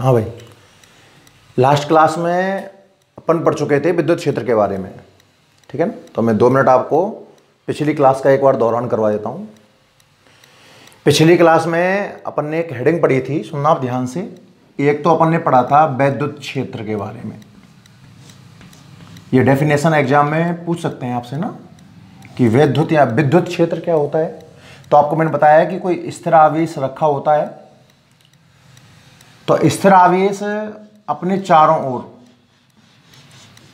हाँ भाई, last class में अपन पढ़ चुके थे विद्युत क्षेत्र के बारे में, ठीक है ना। तो मैं 2 मिनट आपको पिछली क्लास का एक बार दोहरान करवा देता हूँ। पिछली क्लास में अपन ने एक हेडिंग पढ़ी थी, सुनना आप ध्यान से। एक तो अपन ने पढ़ा था विद्युत क्षेत्र के बारे में। ये डेफिनेशन एग्जाम में पूछ सकते हैं आपसे ना कि विद्युत या विद्युत क्षेत्र क्या होता है। तो आपको मैंने बताया कि कोई स्थिर आवेश रखा होता है, तो स्थिर आवेश अपने चारों ओर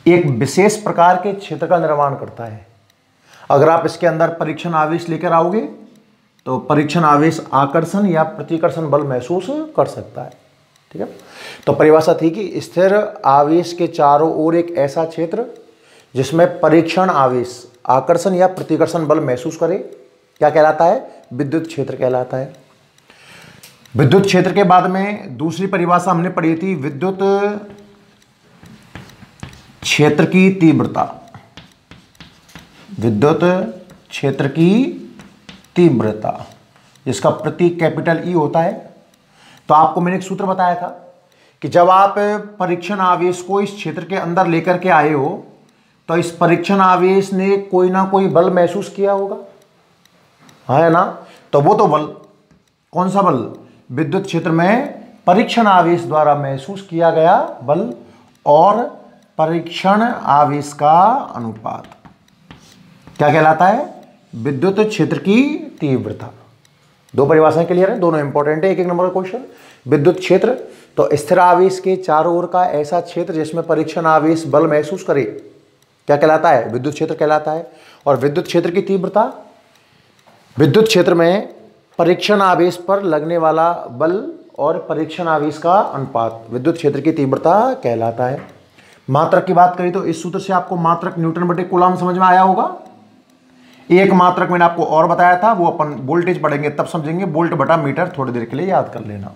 एक विशेष प्रकार के क्षेत्र का निर्माण करता है। अगर आप इसके अंदर परीक्षण आवेश लेकर आओगे तो परीक्षण आवेश आकर्षण या प्रतिकर्षण बल महसूस कर सकता है, ठीक है। तो परिभाषा थी कि स्थिर आवेश के चारों ओर एक ऐसा क्षेत्र जिसमें परीक्षण आवेश आकर्षण या प्रतिकर्षण बल महसूस करे, क्या कहलाता है? विद्युत क्षेत्र कहलाता है। विद्युत क्षेत्र के बाद में दूसरी परिभाषा हमने पढ़ी थी विद्युत क्षेत्र की तीव्रता। विद्युत क्षेत्र की तीव्रता जिसका प्रतीक कैपिटल ई होता है। तो आपको मैंने एक सूत्र बताया था कि जब आप परीक्षण आवेश को इस क्षेत्र के अंदर लेकर के आए हो तो इस परीक्षण आवेश ने कोई ना कोई बल महसूस किया होगा, है ना। तो वो तो बल, कौन सा बल? विद्युत क्षेत्र में परीक्षण आवेश द्वारा महसूस किया गया बल और परीक्षण आवेश का अनुपात क्या कहलाता है? विद्युत क्षेत्र की तीव्रता। 2 परिभाषाएं क्लियर है, दोनों इंपॉर्टेंट है। 1 नंबर का क्वेश्चन। विद्युत क्षेत्र तो स्थिर आवेश के चारों ओर का ऐसा क्षेत्र जिसमें परीक्षण आवेश बल महसूस करे, क्या कहलाता है? विद्युत क्षेत्र कहलाता है। और विद्युत क्षेत्र की तीव्रता, विद्युत क्षेत्र में परीक्षण आवेश पर लगने वाला बल और परीक्षण आवेश का अनुपात विद्युत क्षेत्र की तीव्रता कहलाता है। मात्रक की बात करें तो इस सूत्र से आपको मात्रक न्यूटन बटे कूलम समझ में आया होगा। एक मात्रक मैंने आपको और बताया था, वो अपन वोल्टेज पढ़ेंगे तब समझेंगे। वोल्ट बटा मीटर थोड़ी देर के लिए याद कर लेना।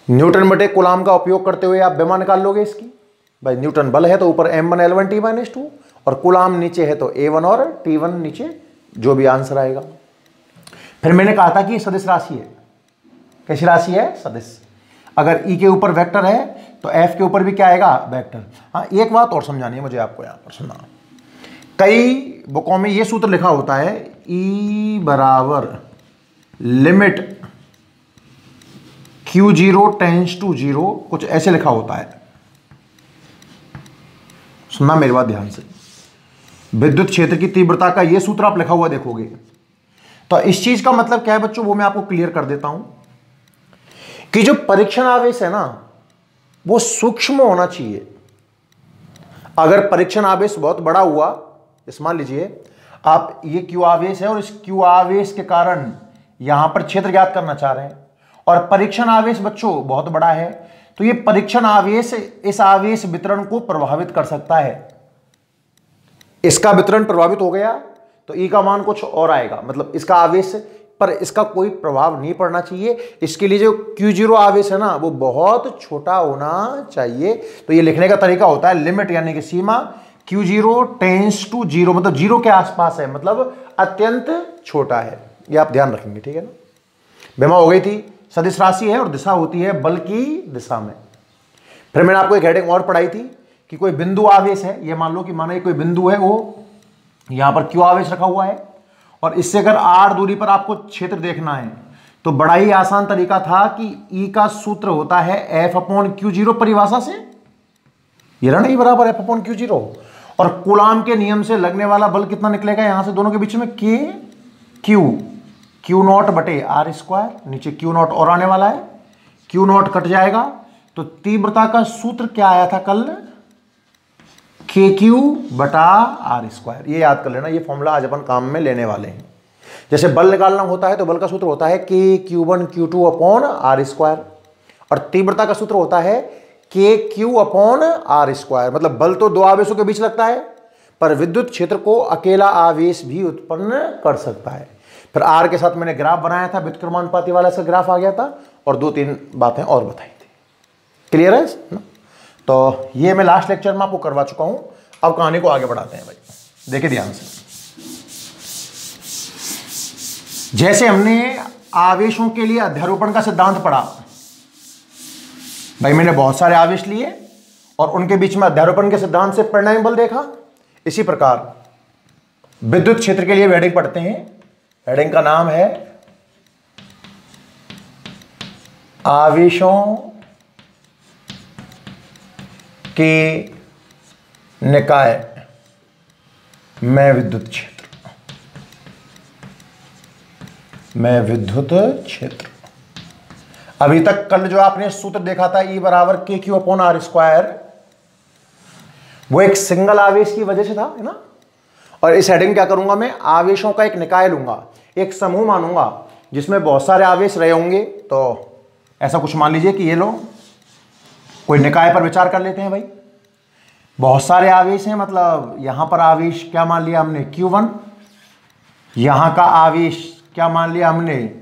न्यूटन बटे कूलम का उपयोग करते हुए आप बेमा निकाल लोगे इसकी। भाई न्यूटन बल है तो ऊपर m1 L1 T-2 और कूलम नीचे है तो A1 और T1 नीचे, जो भी आंसर आएगा। फिर मैंने कहा था कि सदिश राशि है। कैसी राशि है? सदिश। अगर E के ऊपर वेक्टर है तो F के ऊपर भी क्या आएगा? वेक्टर। हाँ, एक बात और समझानी है मुझे आपको, यहाँ पर सुनना। कई बुकों में ये सूत्र लिखा होता है E बराबर लिमिट Q0 टेंड्स टू 0, कुछ ऐसे लिखा होता है। सुनना मेरी बात ध्यान से। विद्युत क्षेत्र की तीव्रता का ये सूत्र आप लिखा हुआ देखोगे तो इस चीज का मतलब क्या है बच्चों, वो मैं आपको क्लियर कर देता हूं कि जो परीक्षण आवेश है ना वो सूक्ष्म होना चाहिए। अगर परीक्षण आवेश बहुत बड़ा हुआ, इस मान लीजिए आप ये Q आवेश है और इस Q आवेश के कारण यहां पर क्षेत्र ज्ञात करना चाह रहे हैं और परीक्षण आवेश बच्चों बहुत बड़ा है, तो ये परीक्षण आवेश इस आवेश वितरण को प्रभावित कर सकता है। इसका वितरण प्रभावित हो गया तो E का मान कुछ और आएगा, मतलब इसका आवेश पर इसका कोई प्रभाव नहीं पड़ना चाहिए। इसके लिए जो Q0 आवेश है ना वो बहुत छोटा होना चाहिए। तो ये लिखने का तरीका होता है लिमिट यानी कि सीमा Q0 टेंड्स टू 0, मतलब 0 के आसपास है, मतलब अत्यंत छोटा है। ये आप ध्यान रखेंगे, ठीक है ना। बेमा हो गई थी। सदिश राशि है और दिशा होती है बल की दिशा में। फिर मैंने आपको एक हेडिंग और पढ़ाई थी कि कोई बिंदु आवेश है, ये मान लो कि मानो ये कोई बिंदु है, वो यहां पर Q आवेश रखा हुआ है और इससे अगर r दूरी पर आपको क्षेत्र देखना है तो बड़ा ही आसान तरीका था कि E का सूत्र होता है F/Q0 परिभाषा से, ये रहा नहीं बराबर F/Q0, और कूलम के नियम से लगने वाला बल कितना निकलेगा यहां से दोनों के बीच में? Q0 बटे r²। नीचे Q0 और आने वाला है, Q0 कट जाएगा तो तीव्रता का सूत्र क्या आया था कल? KQ बटा r²। ये याद कर लेना, ये फॉर्मूला आज अपन काम में लेने वाले हैं। जैसे बल निकालना होता है तो बल का सूत्र होता है KQ1 Q2 अपॉन r² और तीव्रता का सूत्र होता है KQ अपॉन r²। मतलब बल तो 2 आवेशों के बीच लगता है पर विद्युत क्षेत्र को अकेला आवेश भी उत्पन्न कर सकता है। फिर r के साथ मैंने ग्राफ बनाया था, व्युत्क्रमानुपाती वाला सा ग्राफ आ गया था और 2-3 बातें और बताई थी। क्लियर है ना? तो ये मैं लास्ट लेक्चर में आपको करवा चुका हूं। अब कहानी को आगे बढ़ाते हैं भाई, देखिए ध्यान से। जैसे हमने आवेशों के लिए अध्यारोपण का सिद्धांत पढ़ा, भाई मैंने बहुत सारे आवेश लिए और उनके बीच में अध्यारोपण के सिद्धांत से परिणामी बल देखा। इसी प्रकार विद्युत क्षेत्र के लिए हेडिंग पढ़ते हैं। हेडिंग का नाम है आवेशों के निकाय में विद्युत क्षेत्र। अभी तक कल जो आपने सूत्र देखा था E बराबर KQ/R², वो एक सिंगल आवेश की वजह से था, है ना। और इस हेडिंग क्या करूंगा मैं, आवेशों का एक निकाय लूंगा, एक समूह मानूंगा जिसमें बहुत सारे आवेश रहे होंगे। तो ऐसा कुछ मान लीजिए कि ये लो कोई निकाय पर विचार कर लेते हैं। भाई बहुत सारे आवेश हैं, मतलब यहां पर आवेश क्या मान लिया हमने Q1, यहां का आवेश क्या मान लिया हमने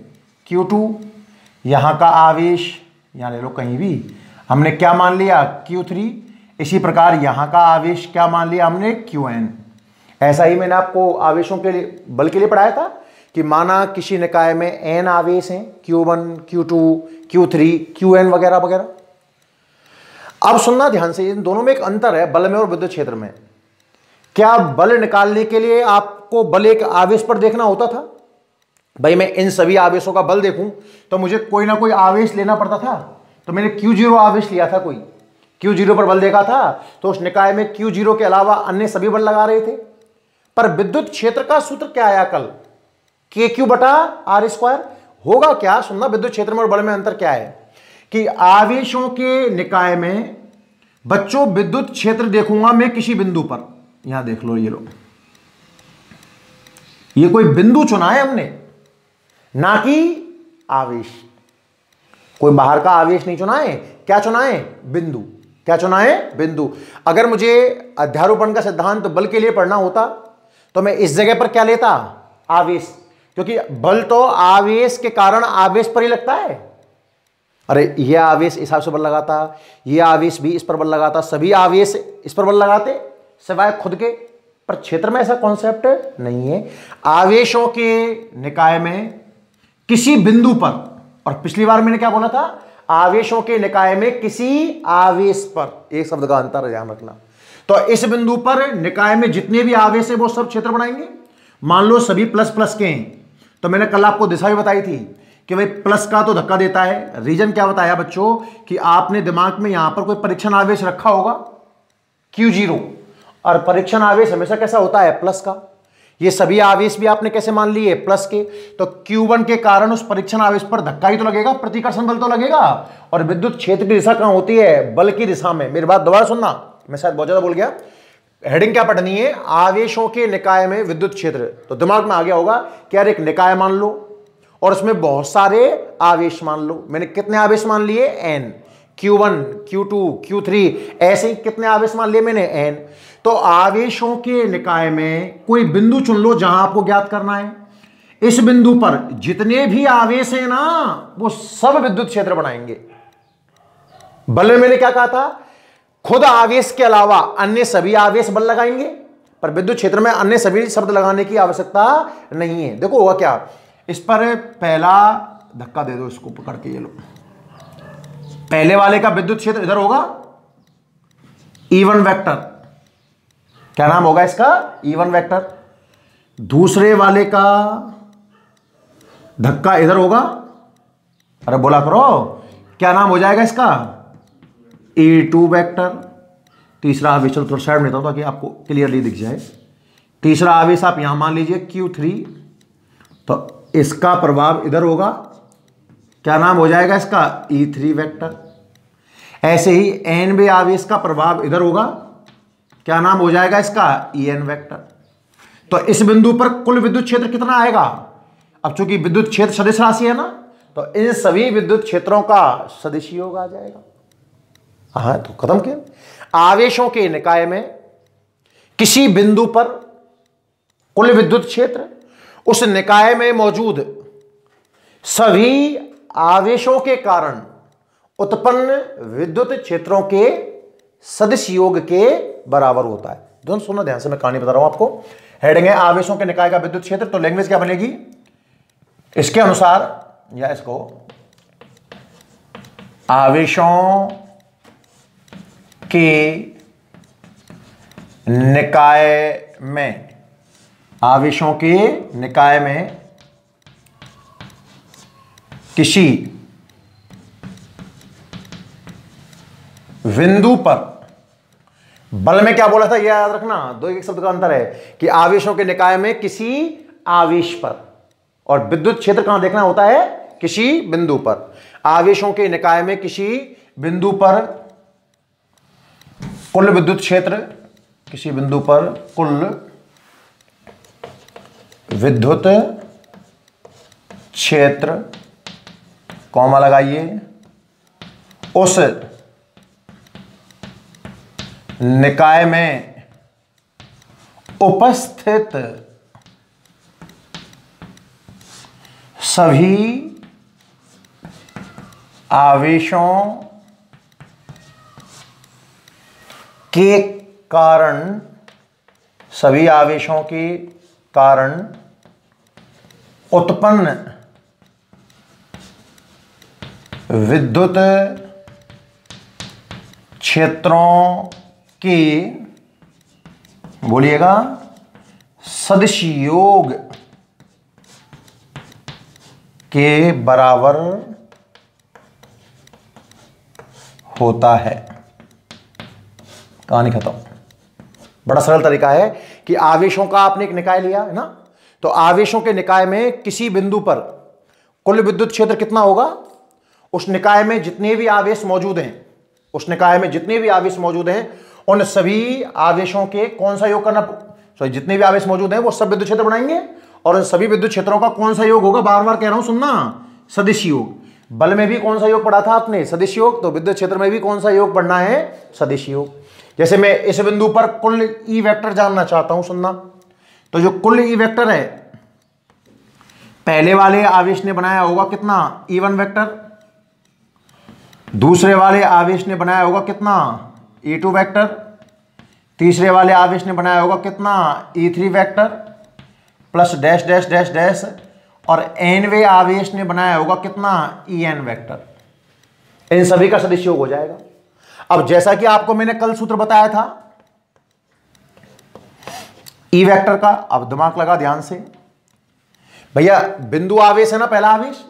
Q2, यहां का आवेश यहां ले लो कहीं भी हमने क्या मान लिया Q3, इसी प्रकार यहां का आवेश क्या मान लिया हमने Qn। ऐसा ही मैंने आपको आवेशों के लिए बल के लिए पढ़ाया था कि माना किसी निकाय में n आवेश हैं, Q1, Q2, Q3, Qn वगैरह वगैरह। अब सुनना ध्यान से, इन दोनों में एक अंतर है बल में और विद्युत क्षेत्र में। क्या बल निकालने के लिए आपको बल एक आवेश पर देखना होता था? भाई मैं इन सभी आवेशों का बल देखूं तो मुझे कोई ना कोई आवेश लेना पड़ता था। तो मैंने Q0 आवेश लिया था, कोई Q0 पर बल देखा था, तो उस निकाय में Q0 के अलावा अन्य सभी बल लगा रहे थे। पर विद्युत क्षेत्र का सूत्र क्या आया कल, KQ/R²। होगा क्या, सुनना, विद्युत क्षेत्र में और बल में अंतर क्या है कि आवेशों के निकाय में बच्चों विद्युत क्षेत्र देखूंगा मैं किसी बिंदु पर। यहां देख लो, ये लो, ये कोई बिंदु चुना है हमने, ना कि आवेश। कोई बाहर का आवेश नहीं चुना है, क्या चुना है, बिंदु। क्या चुना है, बिंदु। अगर मुझे अध्यारोपण का सिद्धांत बल के लिए पढ़ना होता तो मैं इस जगह पर क्या लेता, आवेश, क्योंकि बल तो आवेश के कारण आवेश पर ही लगता है। अरे ये आवेश इस हिसाब से बल लगाता, ये आवेश भी इस पर बल लगाता, सभी आवेश इस पर बल लगाते सिवाय खुद के। पर क्षेत्र में ऐसा कॉन्सेप्ट नहीं है। आवेशों के निकाय में किसी बिंदु पर, और पिछली बार मैंने क्या बोला था, आवेशों के निकाय में किसी आवेश पर, एक शब्द का अंतर ध्यान रखना। तो इस बिंदु पर निकाय में जितने भी आवेश है वो सब क्षेत्र बनाएंगे। मान लो सभी प्लस प्लस के हैं, तो मैंने कल आपको दिशा भी बताई थी कि भाई प्लस का तो धक्का देता है। रीजन क्या बताया बच्चों कि आपने दिमाग में यहां पर कोई परीक्षण आवेश रखा होगा Q0, और परीक्षण आवेश हमेशा कैसा होता है, प्लस का। ये सभी आवेश भी आपने कैसे मान लिए, प्लस के। तो Q1 के कारण उस परीक्षण आवेश पर धक्का ही तो लगेगा, प्रतिकर्षण बल तो लगेगा। और विद्युत क्षेत्र की दिशा कहां होती है, बल की दिशा में। मेरी बात दोबारा सुनना, मैं शायद बहुत ज्यादा बोल गया। हेडिंग क्या पढ़नी है, आवेशों के निकाय में विद्युत क्षेत्र। तो दिमाग में आ गया होगा कि यार एक निकाय मान लो और उसमें बहुत सारे आवेश मान लो। मैंने कितने आवेश मान लिए, n, Q1, Q2, Q3, ऐसे ही कितने आवेश मान लिए मैंने, n। तो आवेशों के निकाय में कोई बिंदु चुन लो जहां आपको ज्ञात करना है। इस बिंदु पर जितने भी आवेश हैं ना, वो सब विद्युत क्षेत्र बनाएंगे। बल में मैंने क्या कहा था, खुद आवेश के अलावा अन्य सभी आवेश बल लगाएंगे, पर विद्युत क्षेत्र में अन्य सभी शब्द लगाने की आवश्यकता नहीं है। देखो होगा क्या, इस पर पहला धक्का दे दो, इसको पकड़ के, ये लो, पहले वाले का विद्युत क्षेत्र इधर होगा E1 वेक्टर। क्या नाम होगा इसका, E1 वेक्टर। दूसरे वाले का धक्का इधर होगा, अरे बोला करो, क्या नाम हो जाएगा इसका, E2 वेक्टर। तीसरा आवेश, चलो थोड़ा साइड में लेता हूं ताकि आपको क्लियरली दिख जाए। तीसरा आवेश आप यहां मान लीजिए Q3, तो इसका प्रभाव इधर होगा, क्या नाम हो जाएगा इसका, E3 वेक्टर। ऐसे ही n में आवेश का प्रभाव इधर होगा, क्या नाम हो जाएगा इसका, En वेक्टर। तो इस बिंदु पर कुल विद्युत क्षेत्र कितना आएगा, अब चूंकि विद्युत क्षेत्र सदिश राशि है ना, तो इन सभी विद्युत क्षेत्रों का सदिश योग आ जाएगा। हाँ, तो खत्म किया। आवेशों के निकाय में किसी बिंदु पर कुल विद्युत क्षेत्र, उस निकाय में मौजूद सभी आवेशों के कारण उत्पन्न विद्युत क्षेत्रों के सदिश योग के बराबर होता है। दोनों सुनो ध्यान से, मैं कहानी बता रहा हूं आपको। हेडिंग है आवेशों के निकाय का विद्युत क्षेत्र, तो लैंग्वेज क्या बनेगी, इसके अनुसार, या इसको आवेशों के निकाय में, आवेशों के निकाय में किसी बिंदु पर, बल में क्या बोला था, यह याद रखना, दो एक शब्द का अंतर है कि आवेशों के निकाय में किसी आवेश पर, और विद्युत क्षेत्र कहां देखना होता है, किसी बिंदु पर। आवेशों के निकाय में किसी बिंदु पर कुल विद्युत क्षेत्र, किसी बिंदु पर कुल विद्युत क्षेत्र, कॉमा लगाइए, उस निकाय में उपस्थित सभी आवेशों के कारण, सभी आवेशों के कारण उत्पन्न विद्युत क्षेत्रों के, बोलिएगा, सदिश योग के बराबर होता है। कहानी खत्म। बड़ा सरल तरीका है कि आवेशों का आपने एक निकाय लिया है ना, तो आवेशों के निकाय में किसी बिंदु पर कुल विद्युत क्षेत्र कितना होगा, उस निकाय में जितने भी आवेश मौजूद हैं, उस निकाय में जितने भी आवेश मौजूद हैं, उन सभी आवेशों के कौन सा योग करना, सॉरी, जितने भी आवेश मौजूद हैं वो सब विद्युत क्षेत्र बनाएंगे, और उन सभी विद्युत क्षेत्रों का कौन सा योग होगा, बार बार कह रहा हूं सुनना, सदिश योग। बल में भी कौन सा योग पढ़ा था आपने, सदिश योग, तो विद्युत क्षेत्र में भी कौन सा योग पढ़ना है, सदिश योग। जैसे मैं इस बिंदु पर कुल ई वेक्टर जानना चाहता हूं, सुनना, तो जो कुल ई वेक्टर है, पहले वाले आवेश ने बनाया होगा कितना, E1 वेक्टर, दूसरे वाले आवेश ने बनाया होगा कितना, E2 वेक्टर, तीसरे वाले आवेश ने बनाया होगा कितना, E3 vector, plus dash dash dash dash, और nवे आवेश ने बनाया होगा कितना, En वेक्टर। इन सभी का सदिश योग हो जाएगा। अब जैसा कि आपको मैंने कल सूत्र बताया था E वेक्टर का, अब दिमाग लगा ध्यान से भैया, बिंदु आवेश है ना, पहला आवेश,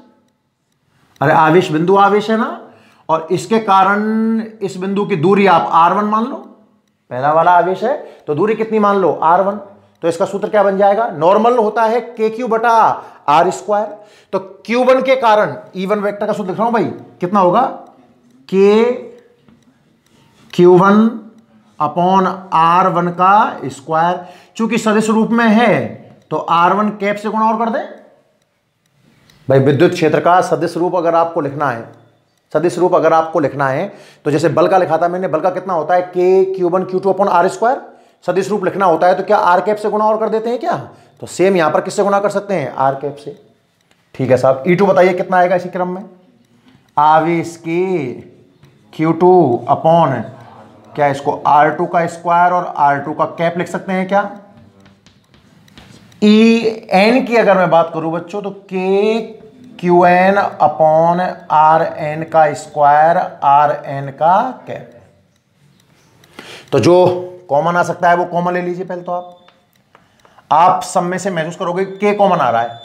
अरे आवेश बिंदु आवेश है ना, और इसके कारण इस बिंदु की दूरी आप r1 मान लो, पहला वाला आवेश है तो दूरी कितनी मान लो, r1, तो इसका सूत्र क्या बन जाएगा, नॉर्मल होता है KQ बटा R स्क्वायर, तो Q1 के कारण E1 वेक्टर का सूत्र लिख रहा हूं भाई, कितना होगा, KQ1 अपॉन R1 का स्क्वायर, चूंकि सदिश रूप में है तो R1 कैप से गुणा और कर दें भाई। विद्युत क्षेत्र का सदिश रूप अगर आपको लिखना है, सदिश रूप अगर आपको लिखना है, तो जैसे बल का लिखा था मैंने, बल का कितना होता है, KQ1 Q2 upon R square, सदिश रूप लिखना होता है तो क्या R कैप से गुणा और कर देते हैं क्या, तो सेम यहां पर किससे गुणा कर सकते हैं, R कैप से। ठीक है साहब, E2 बताइए कितना आएगा इसी क्रम में, आवेश के Q2 अपॉन क्या, इसको R2 का स्क्वायर और R2 का कैप लिख सकते हैं क्या। En की अगर मैं बात करूं बच्चों, तो KQN अपॉन RN का स्क्वायर, RN का कैप। तो जो कॉमन आ सकता है वो कॉमन ले लीजिए पहले, तो आप सब में से महसूस करोगे K कॉमन आ रहा है,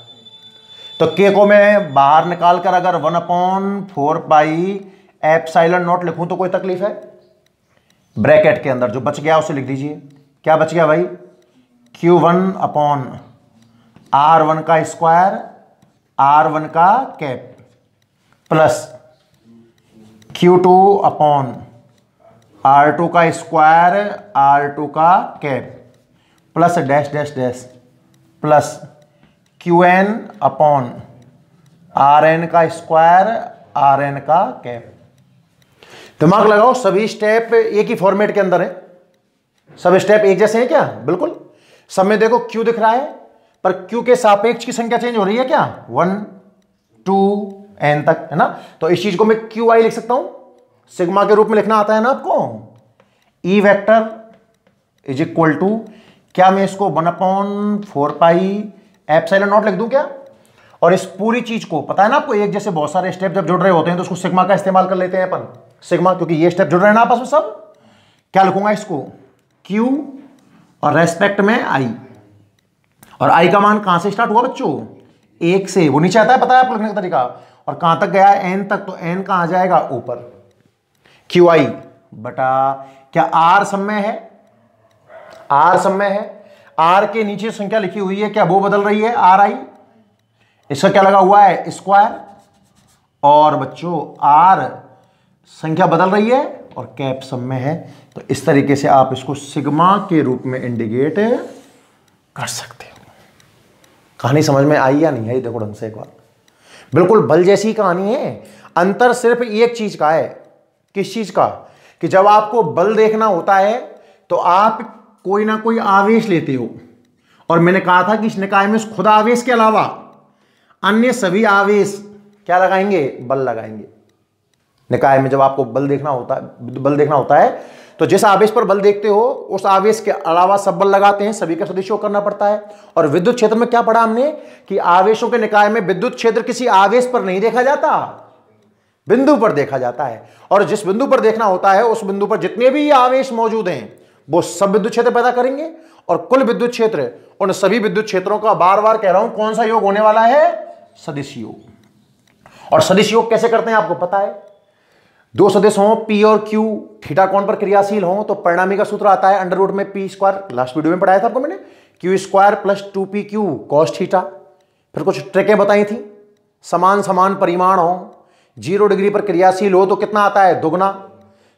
तो K को मैं बाहर निकाल कर अगर 1/4 पाई एप्सिलॉन नॉट लिखूं तो कोई तकलीफ है, ब्रैकेट के अंदर जो बच गया उसे लिख दीजिए, क्या बच गया भाई, Q1 अपॉन R1 का स्क्वायर, R1 का cap, plus Q2 upon R2 का स्क्वायर, R2 का cap, plus dash dash dash, plus Qn upon Rn का स्क्वायर, Rn का कैप। दिमाग लगाओ, सभी स्टेप एक ही फॉर्मेट के अंदर है, सब स्टेप एक जैसे हैं क्या, बिल्कुल। सब में देखो Q दिख रहा है, पर Q के सापेक्ष की संख्या चेंज हो रही है क्या, 1 2 n तक, है ना। तो इस चीज को मैं QI लिख सकता हूं, सिग्मा के रूप में लिखना आता है ना आपको। E vector is equal to, क्या मैं इसको 1/4 पाई एप्सिलॉन नॉट लिख दूं क्या, और इस पूरी चीज को पता है ना आपको, एक जैसे बहुत सारे स्टेप जब जुड़ रहे होते हैं तो उसको सिग्मा का इस्तेमाल कर लेते हैं अपन, सिग्मा, क्योंकि ये स्टेप जुड़ रहे हैं ना आपस में सब, क्या लिखूंगा इसको, Q और रेस्पेक्ट में I, और I का मान कहां से स्टार्ट हुआ बच्चों, 1 से, वो नीचे आता है, पता है आपको लिखने का तरीका, और कहां तक गया है, N तक, तो N कहां आ जाएगा, ऊपर, QI बटा, क्या R समय है, R समय है, R के नीचे संख्या लिखी हुई है, क्या वो बदल रही है, RI, इसका क्या लगा हुआ है, स्क्वायर, और बच्चों R संख्या बदल रही है और कैप सम में है, तो इस तरीके से आप इसको सिग्मा के रूप में इंडिकेट कर सकते हो। कहानी समझ में आई या नहीं आई, देखो ढंग से एक बार, बिल्कुल बल जैसी कहानी है, अंतर सिर्फ एक चीज का है, किस चीज का, कि जब आपको बल देखना होता है तो आप कोई ना कोई आवेश लेते हो, और मैंने कहा था कि इस निकाय में खुद आवेश के अलावा अन्य सभी आवेश क्या लगाएंगे, बल लगाएंगे। निकाय में जब आपको बल देखना होता है तो जिस आवेश पर बल देखते हो उस आवेश के अलावा सब बल लगाते हैं, सभी का सदिश करना पड़ता है। और विद्युत क्षेत्र में क्या पढ़ा हमने कि आवेशों के निकाय में विद्युत क्षेत्र किसी आवेश पर नहीं देखा जाता, बिंदु पर देखा जाता है, और जिस बिंदु पर देखना होता है उस बिंदु पर जितने भी आवेश मौजूद हैं वो सब विद्युत क्षेत्र पैदा करेंगे, और कुल विद्युत क्षेत्र, उन सभी विद्युत क्षेत्रों का बार बार कह रहा हूं कौन सा योग होने वाला है, सदिश योग। और सदिश योग कैसे करते हैं आपको पता है, दो सदिश हों P और Q थीटा कोण पर क्रियाशील हों तो परिणामी का सूत्र आता है अंडर रूट में P स्क्वायर, लास्ट वीडियो में पढ़ाया था आपको मैंने, Q square plus 2PQ cos theta. फिर कुछ ट्रिकें बताई थी, समान समान परिमाण हो, 0 डिग्री पर क्रियाशील हो तो कितना आता है, दुगना,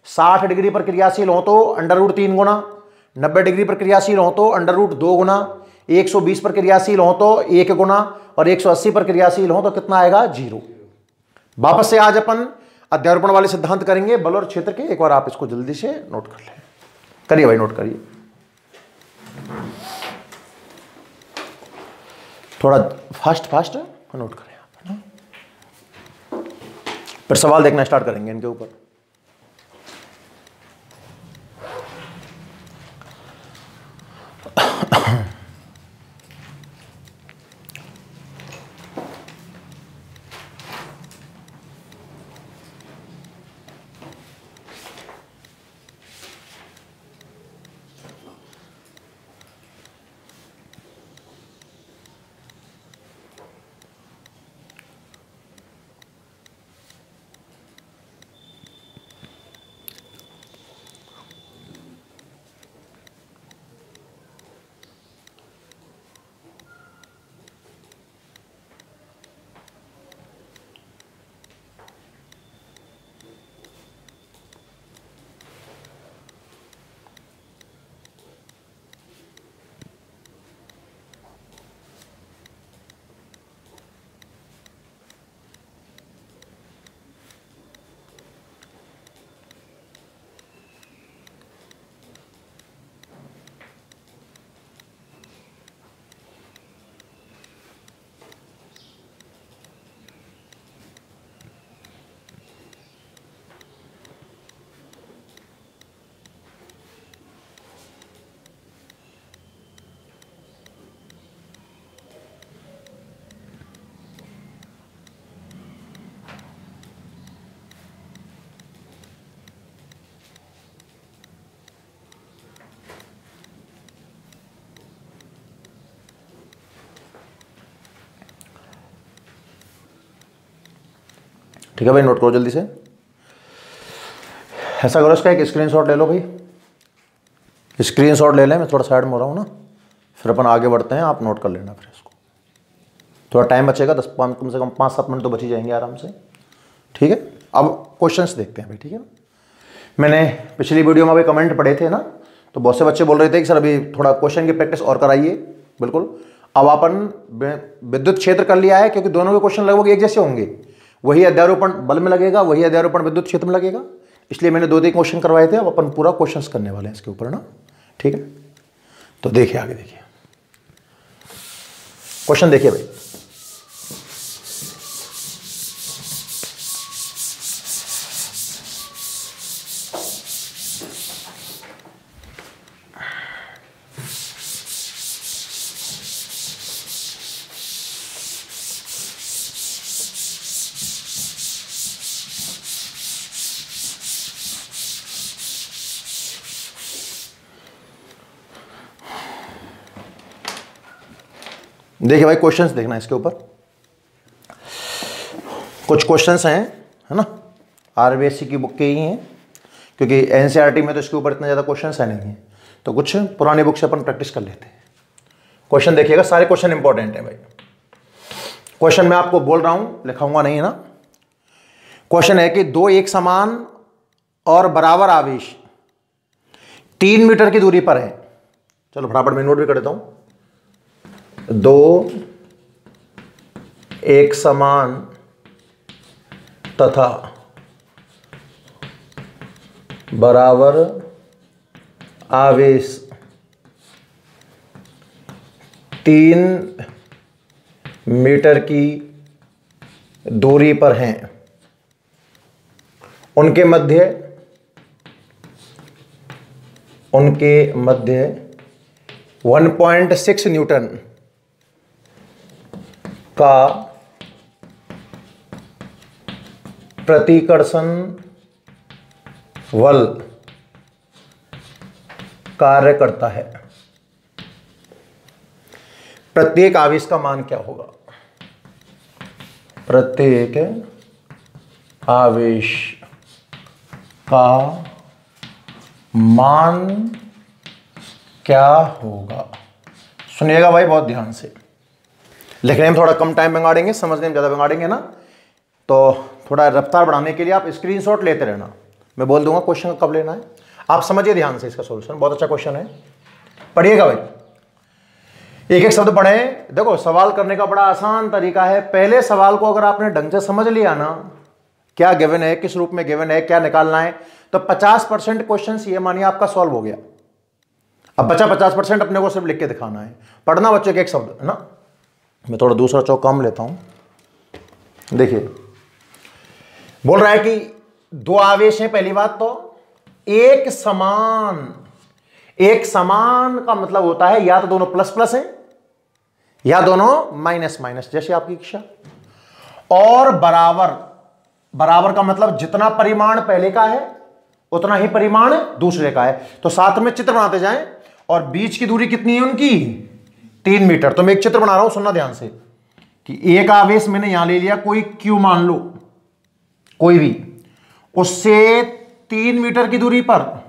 60 डिग्री पर क्रियाशील हो तो अंडर रूट 3 गुना, 90 डिग्री पर क्रियाशील हो तो अंडर रूट 2 गुना, 120 पर क्रियाशील हो तो 1 गुना, और 180 पर क्रियाशील हो तो कितना आएगा, 0। वापस से आज अपन अध्यारोपण वाले सिद्धांत करेंगे बल और क्षेत्र के, एक बार आप इसको जल्दी से नोट कर लें, करिए भाई नोट करिए, थोड़ा फास्ट नोट करें आप, है ना, फिर सवाल देखना स्टार्ट करेंगे इनके ऊपर। ठीक है भाई, नोट करो जल्दी से, ऐसा करो इसका एक स्क्रीनशॉट ले लो भाई, स्क्रीनशॉट ले लें, मैं थोड़ा साइड में हो रहा हूँ ना, फिर अपन आगे बढ़ते हैं, आप नोट कर लेना, फिर इसको थोड़ा टाइम बचेगा, कम से कम 5-7 मिनट तो बच ही जाएंगे आराम से, ठीक है। अब क्वेश्चंस देखते हैं भाई, ठीक है। मैंने पिछली वीडियो में अभी कमेंट पढ़े थे ना, तो बहुत से बच्चे बोल रहे थे कि सर अभी थोड़ा क्वेश्चन की प्रैक्टिस और कराइए, बिल्कुल। अब अपन विद्युत क्षेत्र कर लिया है, क्योंकि दोनों के क्वेश्चन लगभग एक जैसे होंगे, वही अध्यारोपण बल में लगेगा, वही अध्यारोपण विद्युत क्षेत्र में लगेगा, इसलिए मैंने 2-3 क्वेश्चन करवाए थे, अब अपन पूरा क्वेश्चंस करने वाले हैं इसके ऊपर ना, ठीक है। तो देखिए आगे, देखिए क्वेश्चन, देखिए भाई, देखिए भाई क्वेश्चंस देखना इसके ऊपर, कुछ क्वेश्चंस हैं, है ना, आरबीएससी की बुक के ही हैं, क्योंकि एनसीईआरटी में तो इसके ऊपर इतना ज़्यादा क्वेश्चंस है नहीं, तो कुछ पुरानी बुक से अपन प्रैक्टिस कर लेते हैं। क्वेश्चन देखिएगा, सारे क्वेश्चन इंपॉर्टेंट हैं भाई। क्वेश्चन मैं आपको बोल रहा हूं, लिखाऊंगा नहीं, है ना। क्वेश्चन है कि दो एक समान और बराबर आवेश 3 मीटर की दूरी पर है। चलो फटाफट मैं नोट भी कर देता हूं। दो एक समान तथा बराबर आवेश 3 मीटर की दूरी पर हैं। उनके मध्य 1.6 न्यूटन का प्रतिकर्षण बल कार्य करता है। प्रत्येक आवेश का मान क्या होगा? प्रत्येक आवेश का मान क्या होगा? सुनिएगा भाई बहुत ध्यान से, लिखने में थोड़ा कम टाइम बिगाड़ेंगे, समझने में ज़्यादा बिगाड़ेंगे ना, तो थोड़ा रफ्तार बढ़ाने के लिए आप स्क्रीनशॉट लेते रहना। मैं बोल दूंगा क्वेश्चन कब लेना है, आप समझिए ध्यान से इसका सॉल्यूशन। बहुत अच्छा क्वेश्चन है, पढ़िएगा भाई, एक एक शब्द पढ़ें। देखो सवाल करने का बड़ा आसान तरीका है। पहले सवाल को अगर आपने ढंग से समझ लिया ना, क्या गिवन है, किस रूप में गिवन है, क्या निकालना है, तो 50% क्वेश्चन ये मानिए आपका सॉल्व हो गया। अब बचा 50% अपने को सिर्फ लिख के दिखाना है। पढ़ना बच्चों के एक शब्द, है ना। मैं थोड़ा दूसरा चौक कम लेता हूं। देखिए बोल रहा है कि दो आवेश हैं। पहली बात तो एक समान का मतलब होता है या तो दोनों प्लस प्लस है या दोनों माइनस माइनस, जैसे आपकी इच्छा। और बराबर का मतलब जितना परिमाण पहले का है उतना ही परिमाण दूसरे का है। तो साथ में चित्र बनाते जाएं। और बीच की दूरी कितनी है उनकी? 3 मीटर। तो मैं एक चित्र बना रहा हूं, सुनना ध्यान से, कि एक आवेश मैंने यहां ले लिया, कोई क्यू मान लो, कोई भी, उससे 3 मीटर की दूरी पर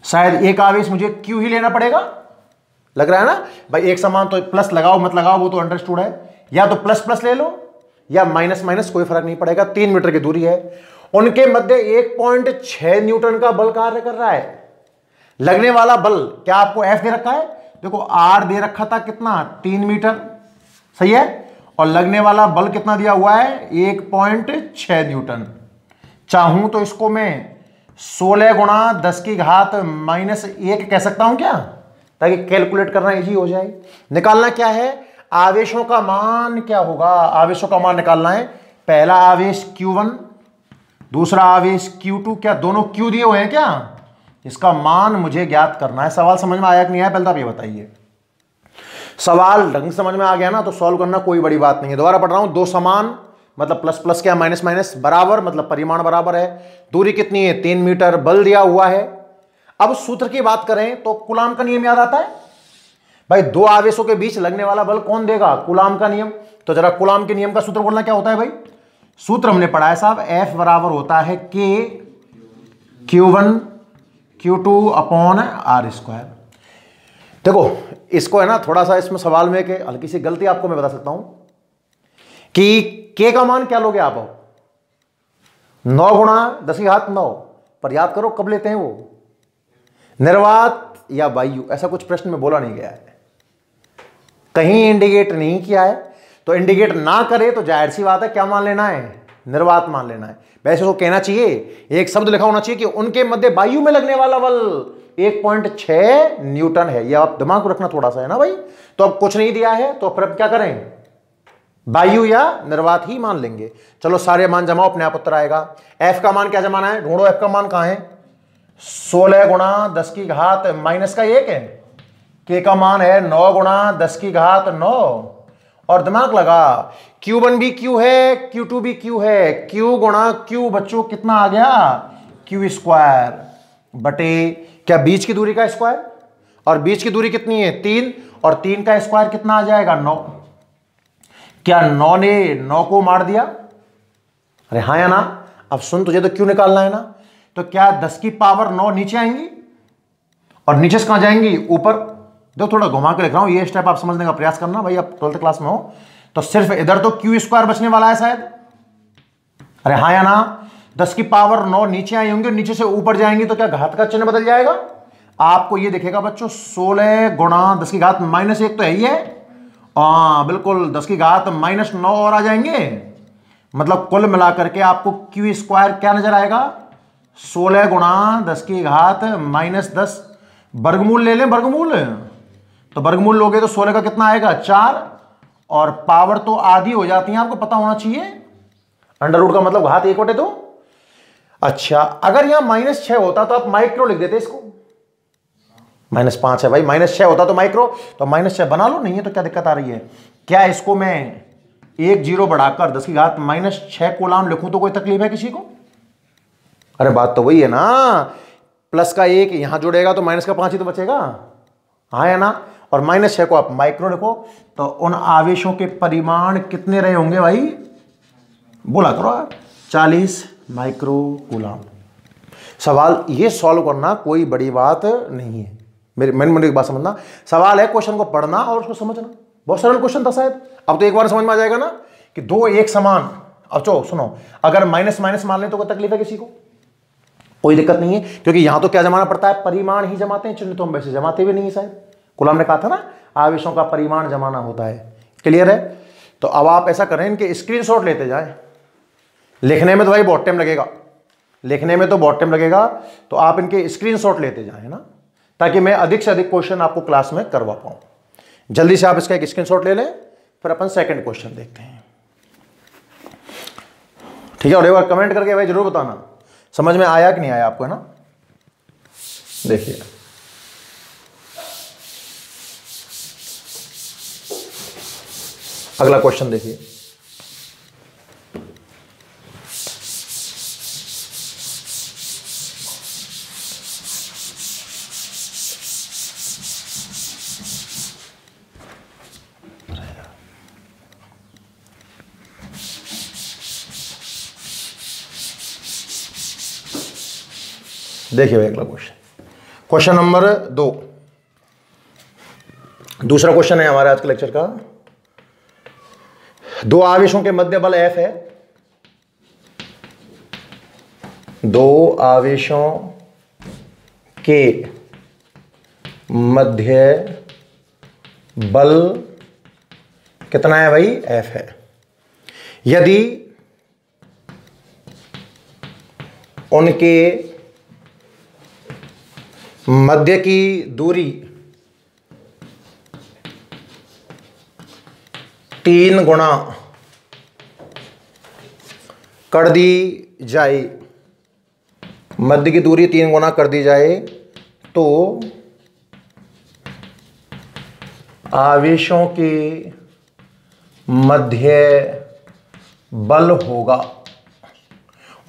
शायद एक आवेश मुझे क्यू ही लेना पड़ेगा। लग रहा है ना भाई, एक समान तो प्लस लगाओ मत लगाओ वो तो अंडरस्टूड है, या तो प्लस प्लस ले लो या माइनस माइनस, कोई फर्क नहीं पड़ेगा। 3 मीटर की दूरी है, उनके मध्य 1.6 न्यूटन का बल कार्य कर रहा है। लगने वाला बल क्या आपको एफ दे रखा है? देखो आर दे रखा था कितना? 3 मीटर, सही है। और लगने वाला बल कितना दिया हुआ है? 1.6 न्यूटन। चाहूं तो इसको मैं 16 गुणा 10 की घात -1 कह सकता हूं क्या, ताकि कैलकुलेट करना इजी हो जाए। निकालना क्या है? आवेशों का मान क्या होगा? आवेशों का मान निकालना है। पहला आवेश Q1, दूसरा आवेश Q2, क्या दोनों Q दिए हुए हैं क्या? इसका मान मुझे ज्ञात करना है। सवाल समझ में आया कि नहीं आया, पहले आप ये बताइए। सवाल ढंग समझ में आ गया ना, तो सॉल्व करना कोई बड़ी बात नहीं है। दोबारा पढ़ रहा हूं, दो समान मतलब प्लस प्लस क्या, माइनस माइनस, बराबर मतलब परिमाण बराबर है, दूरी कितनी है? 3 मीटर, बल दिया हुआ है। अब सूत्र की बात करें तो कूलाम का नियम याद आता है भाई। दो आवेशों के बीच लगने वाला बल कौन देगा? कूलाम का नियम। तो जरा कूलाम के नियम का सूत्र बोलना क्या होता है भाई? सूत्र हमने पढ़ा है साहब, F बराबर होता है K Q1 Q2 upon R square. देखो इसको है ना, थोड़ा सा इसमें सवाल में कि हल्की सी गलती आपको मैं बता सकता हूं कि K का मान क्या लोगे आप? 9 गुणा 10 की घात 9, पर याद करो कब लेते हैं वो? निर्वात या वायु, ऐसा कुछ प्रश्न में बोला नहीं गया है, कहीं इंडिकेट नहीं किया है। तो इंडिकेट ना करे तो जाहिर सी बात है क्या मान लेना है? निर्वात मान लेना है। वैसे तो कहना चाहिए, एक शब्द लिखा होना चाहिए कि उनके मध्य वायु में लगने वाला बल 1.6 न्यूटन है। यह आप दिमाग रखना थोड़ा सा, है ना भाई। तो अब कुछ नहीं दिया है तो फिर क्या करें? वायु या निर्वात ही मान लेंगे। चलो सारे मान जमाओ, अपने आप उत्तर आएगा। एफ का मान क्या जमाना है? ढूंढो एफ का मान कहां है? 16 गुणा 10 की घात माइनस का 1 है। के का मान है 9 गुणा 10 की घात 9। और दिमाग लगा, Q1 भी Q है, Q2 भी Q है। Q गुणा Q बच्चों कितना आ गया? Q स्क्वायर बटे क्या बीच की दूरी का स्क्वायर। और बीच की दूरी कितनी है 3, और 3 का स्क्वायर कितना आ जाएगा 9। क्या 9 ने 9 को मार दिया? अरे हाँ या ना? अब सुन, तुझे तो क्यों निकालना है ना, तो क्या 10 की पावर 9 नीचे आएंगी और नीचे से कहां जाएंगी ऊपर? देखो थोड़ा घुमा के लिख रहा हूं, ये स्टेप आप समझने का प्रयास करना भाई, आप 12th क्लास में हो तो सिर्फ इधर तो क्यू स्क्वायर बचने वाला है शायद। अरे हाँ या ना? 10 की पावर 9 नीचे आई होंगे, नीचे से ऊपर जाएंगी तो क्या घात का चिन्ह बदल जाएगा? आपको ये दिखेगा बच्चों 16 गुणा 10 की घात -1 तो है ही है। हाँ बिल्कुल, 10 की घात -9 और आ जाएंगे, मतलब कुल मिलाकर के आपको क्यू स्क्वायर क्या नजर आएगा 16 गुणा 10 की घात -10। वर्गमूल ले लें, वर्गमूल, तो वर्गमूल लोगे तो 16 का कितना आएगा 4, और पावर तो आधी हो जाती है, आपको पता होना चाहिए। अंडर रूट का मतलब घात 1/2। अच्छा, अगर यहां -6 होता तो आप माइक्रो लिख देते इसको। -5 है भाई, -6 होता तो माइक्रो, तो -6 बना लो, नहीं है तो क्या दिक्कत आ रही है? क्या इसको मैं 1 0 बढ़ाकर 10 की घात -6 कोलाम लिखूं तो कोई तकलीफ है किसी को? अरे बात तो वही है ना, प्लस का 1 यहां जुड़ेगा तो माइनस का 5 ही तो बचेगा, हाँ या ना? और -6 को आप माइक्रो लिखो, तो उन आवेशों के परिमाण कितने रहे होंगे भाई? बोला करो यार, 40 माइक्रो कूलाम। सवाल ये सॉल्व करना कोई बड़ी बात नहीं है, मैंने एक बात समझना, सवाल है क्वेश्चन को पढ़ना और उसको समझना। बहुत सरल क्वेश्चन था शायद, अब तो एक बार समझ में आ जाएगा ना कि दो एक समान। अब चलो सुनो, अगर माइनस माइनस मान ले तो कोई तकलीफ है किसी को? कोई दिक्कत नहीं है, क्योंकि यहां तो क्या जमाना पड़ता है, परिमाण ही जमाते हैं, चिन्ह तो हम वैसे जमाते भी नहीं है शायद। कूलाम ने कहा था ना आवेशों का परिमाण जमाना होता है। क्लियर है? तो अब आप ऐसा करें, इनके स्क्रीनशॉट लेते जाए। लिखने में तो भाई बहुत टाइम लगेगा, लिखने में तो बहुत टाइम लगेगा, तो आप इनके स्क्रीनशॉट लेते जाए ना, ताकि मैं अधिक से अधिक क्वेश्चन आपको क्लास में करवा पाऊं। जल्दी से आप इसका एक स्क्रीनशॉट ले लें, फिर अपन सेकंड क्वेश्चन देखते हैं। ठीक है? और एक बार कमेंट करके भाई जरूर बताना समझ में आया कि नहीं आया आपको, है ना? देखिए अगला क्वेश्चन देखिए, देखिए भाई अगला क्वेश्चन, क्वेश्चन नंबर 2, दूसरा क्वेश्चन है हमारे आज के लेक्चर का। दो आवेशों के मध्य बल F है, दो आवेशों के मध्य बल कितना है भाई? F है। यदि उनके मध्य की दूरी 3 गुना कर दी जाए, मध्य की दूरी 3 गुना कर दी जाए, तो आवेशों के मध्य बल होगा।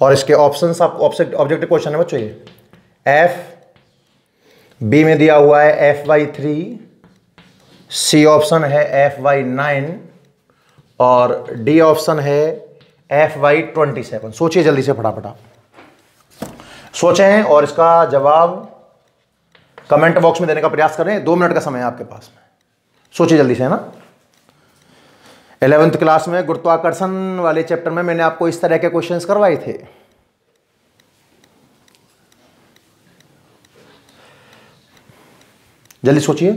और इसके ऑप्शंस आप ऑब्जेक्टिव क्वेश्चन है बच्चों, ये F, बी में दिया हुआ है Fy3, सी ऑप्शन है Fy9 और डी ऑप्शन है Fy27। सोचिए जल्दी से फटाफट, आप सोचें और इसका जवाब कमेंट बॉक्स में देने का प्रयास करें। 2 मिनट का समय है आपके पास में, सोचिए जल्दी से, है ना? 11th क्लास में गुरुत्वाकर्षण वाले चैप्टर में मैंने आपको इस तरह के क्वेश्चंस करवाए थे। जल्दी सोचिए,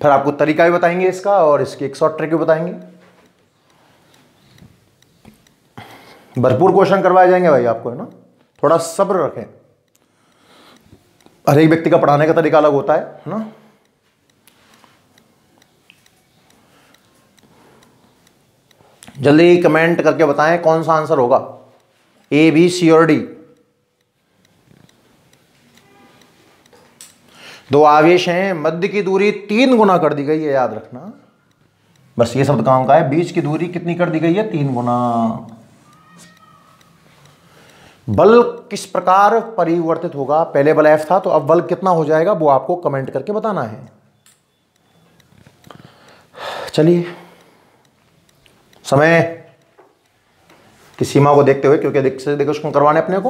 फिर आपको तरीका भी बताएंगे इसका और इसकी एक शॉर्ट ट्रिक भी बताएंगे। भरपूर क्वेश्चन करवाए जाएंगे भाई आपको, है ना? थोड़ा सब्र रखें, हर एक व्यक्ति का पढ़ाने का तरीका अलग होता है ना? जल्दी कमेंट करके बताएं कौन सा आंसर होगा, ए, बी, सी और डी। दो आवेश हैं, मध्य की दूरी 3 गुना कर दी गई है, याद रखना, बस ये शब्द काम का है। बीच की दूरी कितनी कर दी गई है? 3 गुना। बल किस प्रकार परिवर्तित होगा? पहले बल F था, तो अब बल कितना हो जाएगा वो आपको कमेंट करके बताना है। चलिए समय की सीमा को देखते हुए, क्योंकि देखो उसको करवाने अपने को,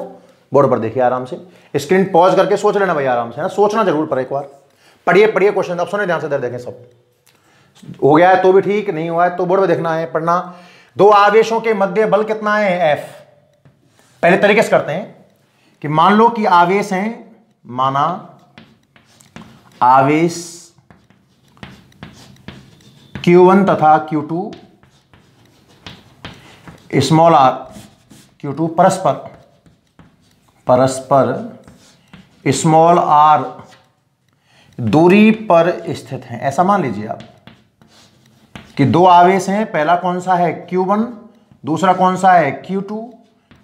बोर्ड पर देखिए आराम से, स्क्रीन पॉज करके सोच लेना भाई आराम से, ना सोचना जरूर पर एक बार, पढ़िए क्वेश्चन आप सुने ध्यान से, देखें सब हो गया है तो भी ठीक, नहीं हुआ है तो बोर्ड में देखना है, पढ़ना। दो आवेशों के मध्य बल कितना है, F। पहले तरीके से करते हैं कि मान लो कि आवेश हैं, माना आवेश Q1 तथा Q2 स्मॉल r, Q2 परस्पर स्मॉल r दूरी पर स्थित हैं। ऐसा मान लीजिए आप कि दो आवेश हैं, पहला कौन सा है Q1, दूसरा कौन सा है Q2,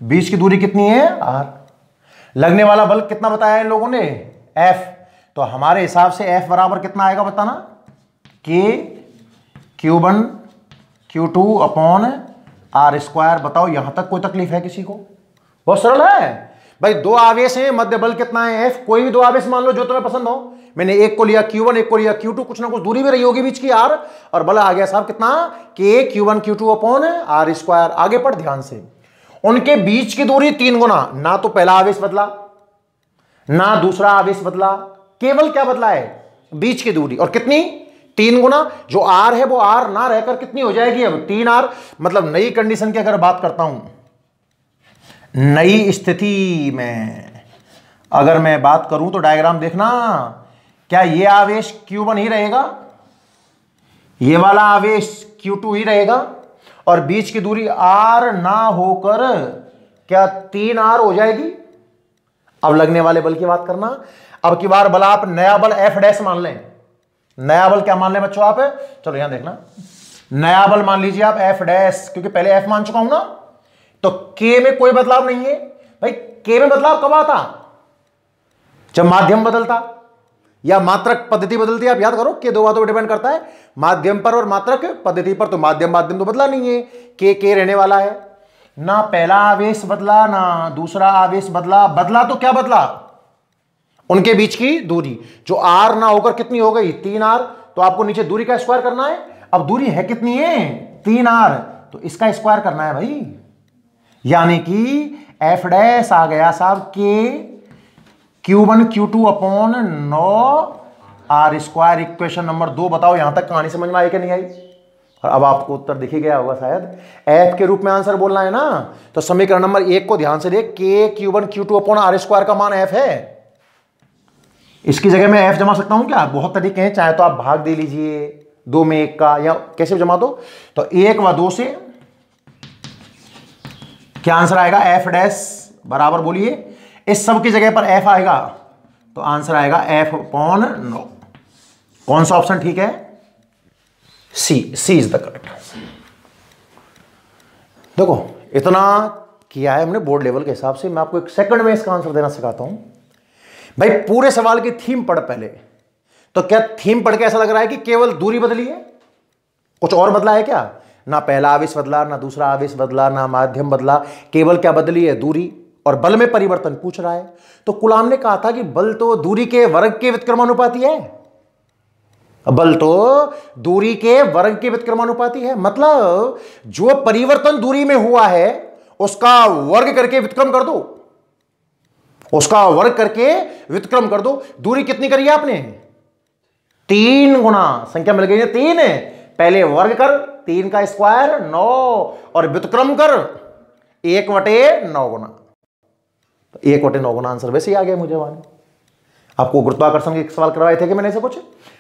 बीच की दूरी कितनी है r, लगने वाला बल कितना बताया है इन लोगों ने, F। तो हमारे हिसाब से F बराबर कितना आएगा बताना, K Q1 Q2 upon R square. बताओ यहां तक कोई तकलीफ है किसी को? बहुत सरल है भाई, दो आवेश हैं, मध्य बल कितना है F। कोई भी दो आवेश मान लो जो तुम्हें पसंद हो, मैंने एक को लिया Q1, एक को लिया Q2, कुछ ना कुछ दूरी भी रही होगी बीच की R, और बल आ गया साहब कितना, K Q1 Q2 upon R square. आगे पढ़ ध्यान से, उनके बीच की दूरी 3 गुना, ना तो पहला आवेश बदला ना दूसरा आवेश बदला, केवल क्या बदला है, बीच की दूरी, और कितनी, 3 गुना। जो R है वो R ना रहकर कितनी हो जाएगी अब, 3R। मतलब नई कंडीशन की अगर बात करता हूं, नई स्थिति में अगर मैं बात करूं तो डायग्राम देखना, क्या ये आवेश Q1 ही रहेगा, ये वाला आवेश Q2 ही रहेगा, और बीच की दूरी R ना होकर क्या 3R हो जाएगी। अब लगने वाले बल की बात करना, अब की बार बल आप नया बल F डैश मान लें। नया बल क्या मान लें बच्चों आप, चलो यहां देखना, नया बल मान लीजिए आप F डैश, क्योंकि पहले F मान चुका हूं ना, तो K में कोई बदलाव नहीं है भाई। K में बदलाव कब आता, जब माध्यम बदलता या मात्रक पद्धति बदलती है। आप याद करो कि दो बातों पर डिपेंड करता है, माध्यम पर और मात्रक पद्धति पर। तो माध्यम तो बदला नहीं है, के रहने वाला है, ना पहला आवेश बदला ना दूसरा आवेश बदला। बदला तो क्या बदला, उनके बीच की दूरी, जो R ना होकर कितनी हो गई, 3R। तो आपको नीचे दूरी का स्क्वायर करना है। अब दूरी है कितनी है, 3R, तो इसका स्क्वायर करना है भाई, यानी कि F डैश आ गया साहब K Q1 Q2 upon 9R square. Equation number 2। बताओ यहां तक कहानी समझ में आई कि नहीं आई? और अब आपको उत्तर दिख ही गया होगा शायद। F के रूप में आंसर बोलना है ना, तो समीकरण नंबर 1 को ध्यान से देख, K Q1 Q2 upon R square का मान F है। इसकी जगह मैं F जमा सकता हूं क्या? बहुत तरीके हैं, चाहे तो आप भाग दे लीजिए 2 में 1 का, या कैसे भी जमा दो। तो 1 व 2 से क्या आंसर आएगा, F डैश बराबर, बोलिए इस सब की जगह पर F आएगा, तो आंसर आएगा F अपॉन 9। कौन सा ऑप्शन ठीक है, सी इज द करेक्ट। देखो इतना किया है हमने बोर्ड लेवल के हिसाब से, मैं आपको 1 सेकंड में इसका आंसर देना सिखाता हूं। भाई पूरे सवाल की थीम पढ़ पहले, तो क्या थीम पढ़ के ऐसा लग रहा है कि केवल दूरी बदली है, कुछ और बदला है क्या? ना पहला आवेश बदला, ना दूसरा आवेश बदला, ना माध्यम बदला, केवल क्या बदली है, दूरी। और बल में परिवर्तन पूछ रहा है। तो कूलाम ने कहा था कि बल तो दूरी के वर्ग के व्युत्क्रमानुपाती है, बल तो दूरी के वर्ग के व्युत्क्रमानुपाती है। मतलब जो परिवर्तन दूरी में हुआ है उसका वर्ग करके व्युत्क्रम कर दो, उसका वर्ग करके व्युत्क्रम कर दो। दूरी कितनी करी है आपने, 3 गुना, संख्या मिल गई है 3, पहले वर्ग कर 3 का स्क्वायर 9, और व्युत्क्रम कर 1/9 गुना। 1/9 गुना आंसर वैसे ही आ गया मुझे। वाले आपको गुरुत्वाकर्षण के सवाल करवाए थे कि मैंने से कुछ,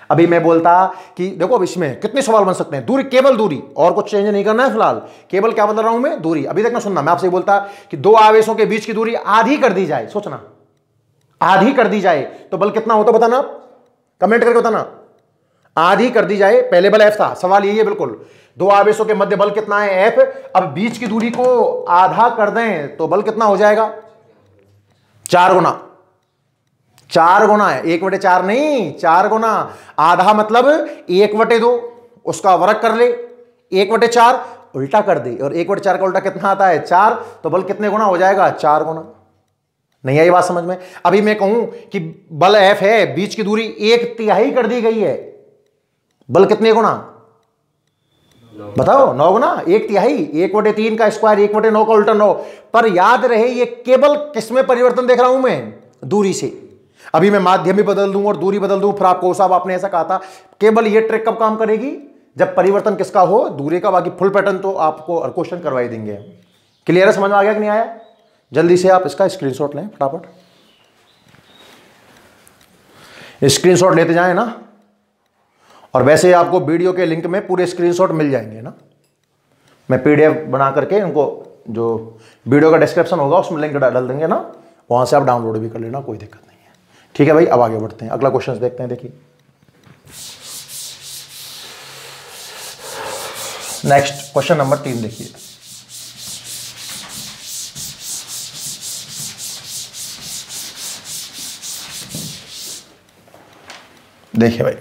अभी मैं बोलता कि देखो अब इसमें कितने सवाल बन सकते हैं, दूरी, केवल दूरी, और कुछ चेंज नहीं करना है फिलहाल, केवल क्या बदल रहा हूं मैं, दूरी। अभी तक ना सुनना, मैं आपसे बोलता कि दो आवेशों के बीच की दूरी आधी कर दी जाए, सोचना आधी कर दी जाए तो बल कितना होता बताना, कमेंट करके बताना। आधी कर दी जाए, पहले बल F था, सवाल यही है बिल्कुल। दो आवेशों के मध्य बल कितना है, F। अब बीच की दूरी को आधा कर दें तो बल कितना हो जाएगा, 4 गुना। 4 गुना है, 1/4 नहीं, 4 गुना। आधा मतलब 1/2, उसका वर्ग कर ले, 1/4 उल्टा कर दे, और 1/4 का उल्टा कितना आता है, 4। तो बल कितने गुना हो जाएगा, 4 गुना। नहीं आई बात समझ में? अभी मैं कहूं कि बल F है, बीच की दूरी 1/3 कर दी गई है, बल कितने गुना, बताओ 9 गुना 1/3, 1/3 का स्क्वायर 1/9 का उल्टा 9। पर याद रहे ये केवल किसमें परिवर्तन देख रहा हूं मैं, दूरी से। अभी मैं माध्यम भी बदल दूं और दूरी बदल दूं, फिर आपको साहब आपने ऐसा कहा था। केवल ये ट्रिक कब काम करेगी, जब परिवर्तन किसका हो, दूरी का। बाकी फुल पैटर्न तो आपको क्वेश्चन करवाई देंगे। क्लियर है, समझ में आ गया कि नहीं आया? जल्दी से आप इसका स्क्रीनशॉट लें फटाफट, स्क्रीनशॉट लेते जाएं ना। और वैसे आपको वीडियो के लिंक में पूरे स्क्रीनशॉट मिल जाएंगे ना। मैं पीडीएफ बना करके उनको, जो वीडियो का डिस्क्रिप्शन होगा उसमें लिंक डाल देंगे ना, वहां से आप डाउनलोड भी कर लेना, कोई दिक्कत नहीं है। ठीक है भाई, अब आगे बढ़ते हैं, अगला क्वेश्चन देखते हैं। देखिए नेक्स्ट क्वेश्चन नंबर 3 देखिए। देखिए भाई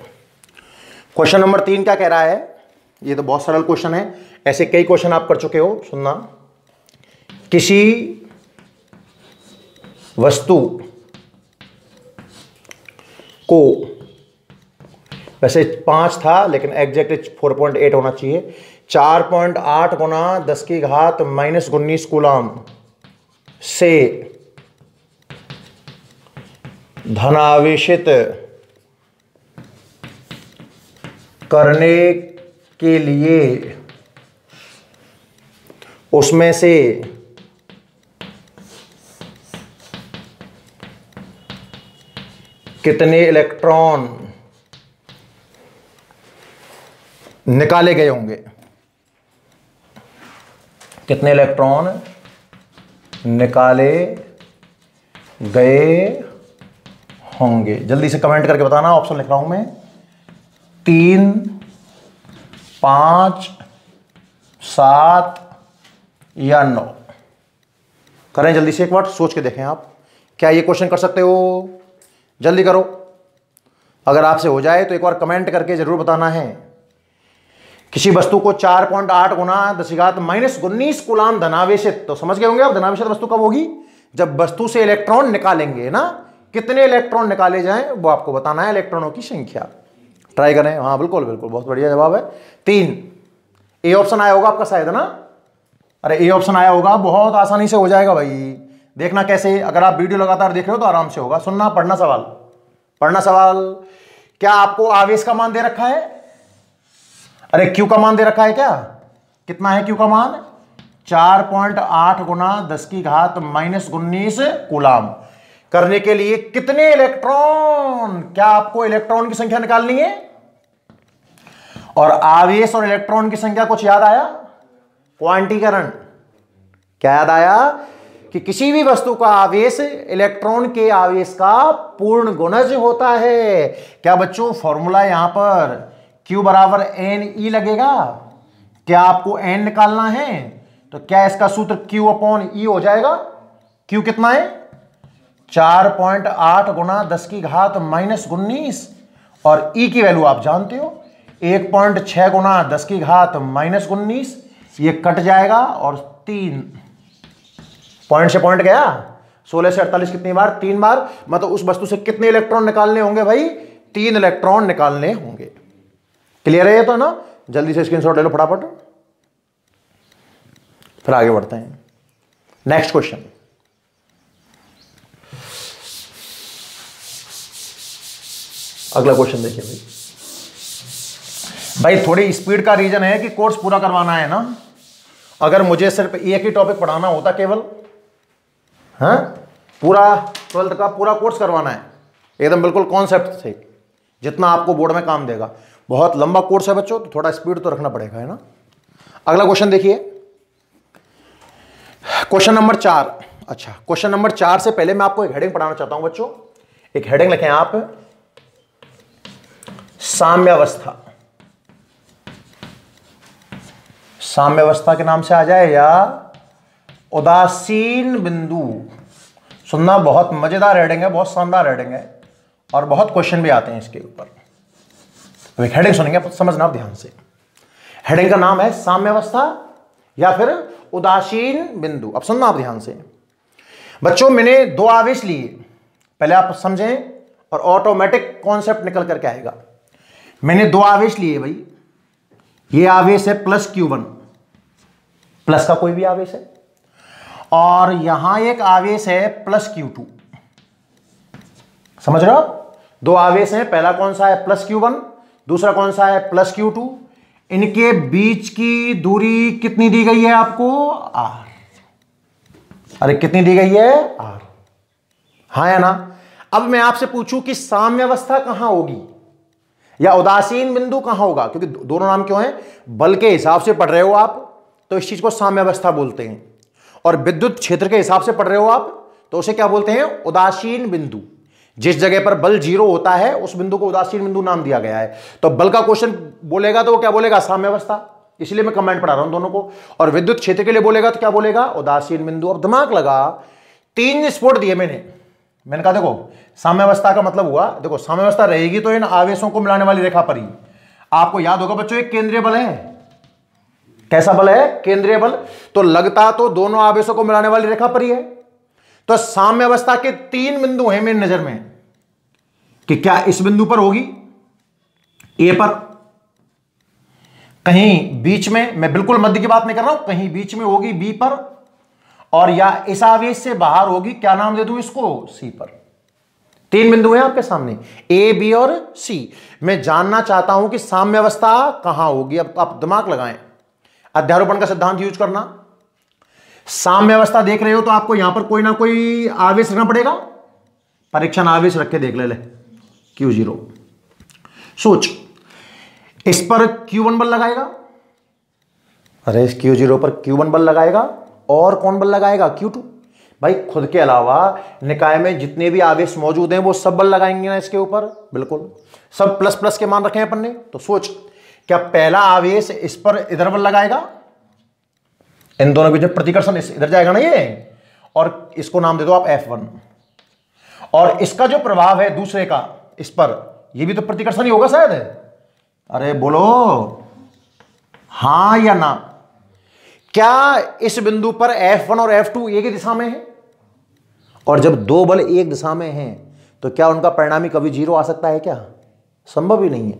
क्वेश्चन नंबर 3 क्या कह रहा है। ये तो बहुत सरल क्वेश्चन है, ऐसे कई क्वेश्चन आप कर चुके हो। सुनना, किसी वस्तु को, वैसे 5 था लेकिन एग्जैक्ट 4.8 होना चाहिए, 4.8 गुना 10 की घात -19 कूलम से धनावेशित करने के लिए उसमें से कितने इलेक्ट्रॉन निकाले गए होंगे, कितने इलेक्ट्रॉन निकाले गए होंगे। जल्दी से कमेंट करके बताना, ऑप्शन लिख रहा हूं मैं, 3, 5, 7 या 9। करें जल्दी से, एक बार सोच के देखें आप, क्या ये क्वेश्चन कर सकते हो? जल्दी करो, अगर आपसे हो जाए तो एक बार कमेंट करके जरूर बताना है। किसी वस्तु को 4.8 गुना 10 की घात -19 कूलम धनावेशित, तो समझ गए होंगे आप धनावेशित वस्तु कब होगी, जब वस्तु से इलेक्ट्रॉन निकालेंगे ना। कितने इलेक्ट्रॉन निकाले जाएं वो आपको बताना है, इलेक्ट्रॉनों की संख्या। ट्राई करें। हाँ बिल्कुल बिल्कुल, बहुत बढ़िया जवाब है। 3 ए ऑप्शन आया होगा आपका शायद ना। अरे ए ऑप्शन आया होगा, बहुत आसानी से हो जाएगा भाई। देखना कैसे, अगर आप वीडियो लगातार देख रहे हो तो आराम से होगा। सुनना, पढ़ना सवाल, पढ़ना सवाल। क्या आपको आवेश का मान दे रखा है? अरे क्यू का मान दे रखा है क्या? कितना है क्यू का मान? 4.8 गुना 10 की घात -19 कूलम। करने के लिए कितने इलेक्ट्रॉन, क्या आपको इलेक्ट्रॉन की संख्या निकालनी है? और आवेश और इलेक्ट्रॉन की संख्या कुछ याद आया? क्वांटीकरण। क्या याद आया? कि किसी भी वस्तु का आवेश इलेक्ट्रॉन के आवेश का पूर्ण गुणज होता है। क्या बच्चों फॉर्मूला यहां पर Q बराबर NE लगेगा? क्या आपको N निकालना है तो क्या इसका सूत्र Q/E हो जाएगा? Q कितना है? 4.8 गुना 10 की घात -19, और E की वैल्यू आप जानते हो 1.6 गुना 10 की घात -19। ये कट जाएगा और 3 पॉइंट से पॉइंट गया, 16 से 48 कितनी बार? 3 बार। मतलब उस वस्तु से कितने इलेक्ट्रॉन निकालने होंगे भाई? 3 इलेक्ट्रॉन निकालने होंगे। क्लियर है ये तो ना? जल्दी से स्क्रीनशॉट ले लो फटाफट, फिर आगे बढ़ते हैं। नेक्स्ट क्वेश्चन, अगला क्वेश्चन देखिए भाई थोड़ी स्पीड का रीजन है कि कोर्स पूरा करवाना है ना। अगर मुझे सिर्फ एक ही टॉपिक पढ़ाना होता केवल, हाँ, पूरा 12th का पूरा कोर्स करवाना है एकदम बिल्कुल कॉन्सेप्ट से, जितना आपको बोर्ड में काम देगा। बहुत लंबा कोर्स है बच्चों, तो थोड़ा स्पीड तो रखना पड़ेगा, है ना। अगला क्वेश्चन देखिए, क्वेश्चन नंबर 4। अच्छा, क्वेश्चन नंबर 4 से पहले मैं आपको एक हेडिंग पढ़ाना चाहता हूं बच्चों। एक हेडिंग लिखें आप, साम्यावस्था। साम्यावस्था के नाम से आ जाए या उदासीन बिंदु। सुनना, बहुत मजेदार हेडिंग है, बहुत शानदार हेडिंग है, और बहुत क्वेश्चन भी आते हैं इसके ऊपर। तो एक हेडिंग सुनेंगे, समझना आप ध्यान से। हेडिंग का नाम है साम्यावस्था या फिर उदासीन बिंदु। अब सुनना आप ध्यान से बच्चों, मैंने 2 आवेश लिए, पहले आप समझें और ऑटोमेटिक कॉन्सेप्ट निकल करके आएगा। मैंने 2 आवेश लिए भाई, ये आवेश है प्लस Q1, प्लस का कोई भी आवेश है, और यहां एक आवेश है प्लस Q2। समझ रहे हो? दो आवेश हैं, पहला कौन सा है प्लस Q1, दूसरा कौन सा है प्लस Q2। इनके बीच की दूरी कितनी दी गई है आपको? R। अरे कितनी दी गई है? R। हाँ या ना? अब मैं आपसे पूछूं कि साम्यावस्था कहां होगी या उदासीन बिंदु कहां होगा, क्योंकि दोनों नाम क्यों हैं? बल के हिसाब से पढ़ रहे हो आप तो इस चीज को साम्यावस्था बोलते हैं, और विद्युत क्षेत्र के हिसाब से पढ़ रहे हो आप तो उसे क्या बोलते हैं? उदासीन बिंदु। जिस जगह पर बल 0 होता है उस बिंदु को उदासीन बिंदु नाम दिया गया है। तो बल का क्वेश्चन बोलेगा तो वो क्या बोलेगा? साम्यावस्था। इसलिए मैं कमेंट पढ़ा रहा हूं दोनों को। और विद्युत क्षेत्र के लिए बोलेगा तो क्या बोलेगा? उदासीन बिंदु। अब दिमाग लगा, 3 स्पोर्ट दिए मैंने कहा देखो साम्यावस्था का मतलब हुआ, देखो साम्यावस्था रहेगी तो इन आवेशों को मिलाने वाली रेखा पर ही। आपको याद होगा बच्चों एक केंद्रीय बल है। कैसा बल है? केंद्रीय बल। तो लगता तो दोनों आवेशों को मिलाने वाली रेखा पर ही है। तो साम्यावस्था के 3 बिंदु हैं मेरी नजर में कि क्या इस बिंदु पर होगी, ए पर, कहीं बीच में, मैं बिल्कुल मध्य की बात नहीं कर रहा हूं, कहीं बीच में होगी बी पर, और या इस आवेश से बाहर होगी, क्या नाम दे दूं इसको? सी पर। 3 बिंदु हैं आपके सामने, ए, बी और सी। मैं जानना चाहता हूं कि साम्यावस्था कहां होगी। अब आप दिमाग लगाएं, अध्यारोपण का सिद्धांत यूज करना। साम्यावस्था देख रहे हो तो आपको यहां पर कोई ना कोई आवेश रखना पड़ेगा। परीक्षण आवेश रख के देख ले Q0। सोच, इस पर Q1 बल लगाएगा, अरे इस Q0 पर Q1 बल लगाएगा, और कौन बल लगाएगा? Q2। भाई खुद के अलावा निकाय में जितने भी आवेश मौजूद हैं वो सब बल लगाएंगे ना इसके ऊपर, बिल्कुल सब प्लस प्लस के मान रखे हैं अपन ने। तो सोच, क्या पहला आवेश इस पर इधर बल लगाएगा? इन दोनों के बीच में प्रतिकर्षण इधर जाएगा ना ये, और इसको नाम दे दो आप F1। और इसका जो प्रभाव है दूसरे का इस पर, ये भी तो प्रतिकर्षण ही होगा शायद। अरे बोलो हां या ना? क्या इस बिंदु पर F1 और F2 एक ही दिशा में है? और जब दो बल एक दिशा में हैं तो क्या उनका परिणामी कभी 0 आ सकता है क्या? संभव ही नहीं है।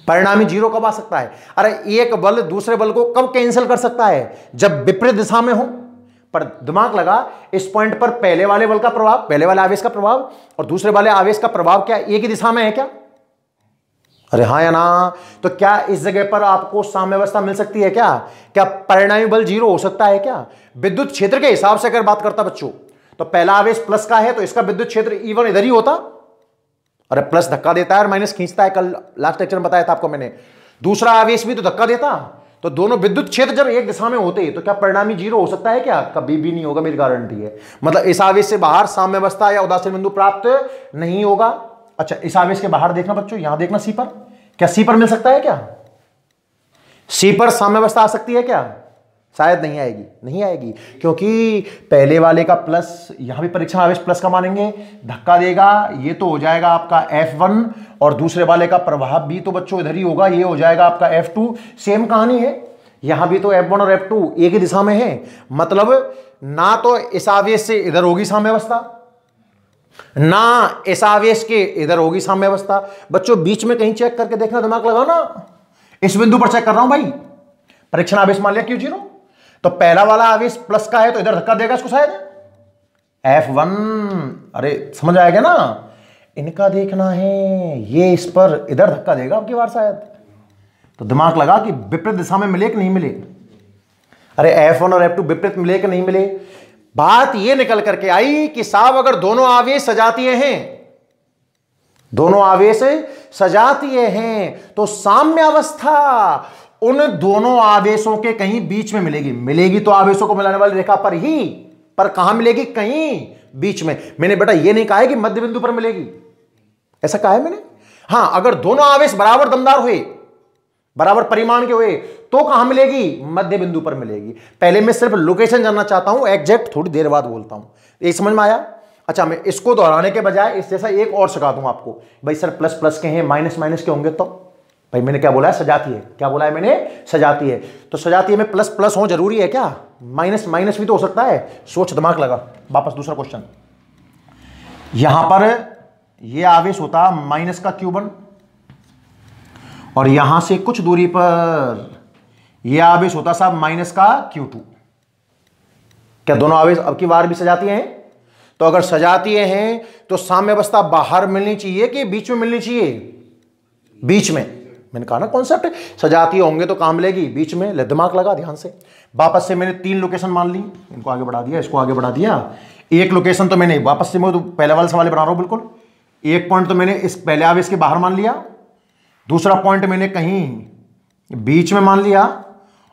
परिणामी 0 कब आ सकता है? अरे एक बल दूसरे बल को कब कैंसिल कर सकता है? जब विपरीत दिशा में हो। पर दिमाग लगा, इस पॉइंट पर पहले वाले बल का प्रभाव, पहले वाले आवेश का प्रभाव और दूसरे वाले आवेश का प्रभाव क्या एक ही दिशा में है क्या? अरे हाँ या ना? तो क्या इस जगह पर आपको साम्यावस्था मिल सकती है क्या? क्या परिणामी बल 0 हो सकता है क्या? विद्युत क्षेत्र के हिसाब से अगर बात करता बच्चों, तो पहला आवेश प्लस का है तो इसका विद्युत क्षेत्र E1 इधर ही होता। अरे प्लस धक्का देता है और माइनस खींचता है, कल लास्ट लेक्चर में बताया था आपको मैंने। दूसरा आवेश भी तो धक्का देता। तो दोनों विद्युत क्षेत्र जब एक दिशा में होते तो क्या परिणामी 0 हो सकता है क्या? कभी भी नहीं होगा, मेरी गारंटी है। मतलब इस आवेश से बाहर साम्यावस्था या उदासीन बिंदु प्राप्त नहीं होगा। अच्छा, इस आवेश के बाहर देखना बच्चों, यहां देखना सी पर, क्या सी पर मिल सकता है क्या? सी पर साम्यावस्था आ सकती है क्या? शायद नहीं आएगी, नहीं आएगी, क्योंकि पहले वाले का प्लस, यहां भी परीक्षण आवेश प्लस का मानेंगे, धक्का देगा, ये तो हो जाएगा आपका F1, और दूसरे वाले का प्रभाव भी तो बच्चों इधर ही होगा, ये हो जाएगा आपका F2। सेम कहानी है, यहां भी तो F1 और F2 एक ही दिशा में है। मतलब ना तो इस आवेश से इधर होगी साम्यावस्था, ना इस आवेश के इधर होगी साम्यावस्था। बच्चों बीच में कहीं चेक करके देखना, दिमाग लगाओ ना। इस बिंदु पर चेक कर रहा हूं भाई, परीक्षण आवेश मान लिया Q0, तो पहला वाला आवेश प्लस का है तो इधर धक्का देगा इसको शायद F1। अरे समझ आएगा ना? इनका देखना है, ये इस पर इधर धक्का देगा अब की बार शायद। तो दिमाग लगा कि विपरीत दिशा में मिले कि नहीं मिले। अरे F1 और F2 विपरीत मिले कि नहीं मिले। बात ये निकल करके आई कि साहब अगर दोनों आवेश सजातीय हैं, दोनों आवेश सजातीय हैं, तो साम्यावस्था उन दोनों आवेशों के कहीं बीच में मिलेगी। मिलेगी तो आवेशों को मिलाने वाली रेखा पर ही, पर कहां मिलेगी? कहीं बीच में। मैंने बेटा ये नहीं कहा है कि मध्य बिंदु पर मिलेगी, ऐसा कहा है मैंने। हां, अगर दोनों आवेश बराबर दमदार हुए, बराबर परिमाण के हुए, तो कहां मिलेगी? मध्य बिंदु पर मिलेगी। पहले मैं सिर्फ लोकेशन जानना चाहता हूं, एग्जैक्ट थोड़ी देर बाद बोलता हूं। ये समझ में आया? अच्छा, मैं इसको दोहराने के बजाय इस जैसा एक और सिखा दूं आपको। भाई सर प्लस प्लस के हैं, माइनस माइनस के होंगे, तो भाई मैंने क्या बोला है? सजाती है। क्या बोला है मैंने? सजाती है। तो सजाती है में प्लस प्लस हो जरूरी है क्या? माइनस माइनस भी तो हो सकता है। सोच, दिमाग लगा। वापस दूसरा क्वेश्चन, यहां पर यह आवेश होता माइनस का Q1, और यहां से कुछ दूरी पर यह आवेश होता साहब माइनस का Q2। क्या दोनों आवेश अब की बार भी सजातीय हैं? तो अगर सजातीय हैं तो साम्यावस्था बाहर मिलनी चाहिए कि बीच में मिलनी चाहिए? बीच में। मैंने कहा ना कॉन्सेप्ट, सजातीय होंगे तो कहां मिलेगी? बीच में। ले दिमाग लगा ध्यान से। वापस से मैंने 3 लोकेशन मान ली, इनको आगे बढ़ा दिया, इसको आगे बढ़ा दिया। एक लोकेशन तो मैंने वापस से, मैं तो पहले वाले सवाल बना रहा हूं बिल्कुल। एक पॉइंट तो मैंने इस पहले आवेश के बाहर मान लिया, दूसरा पॉइंट मैंने कहीं बीच में मान लिया,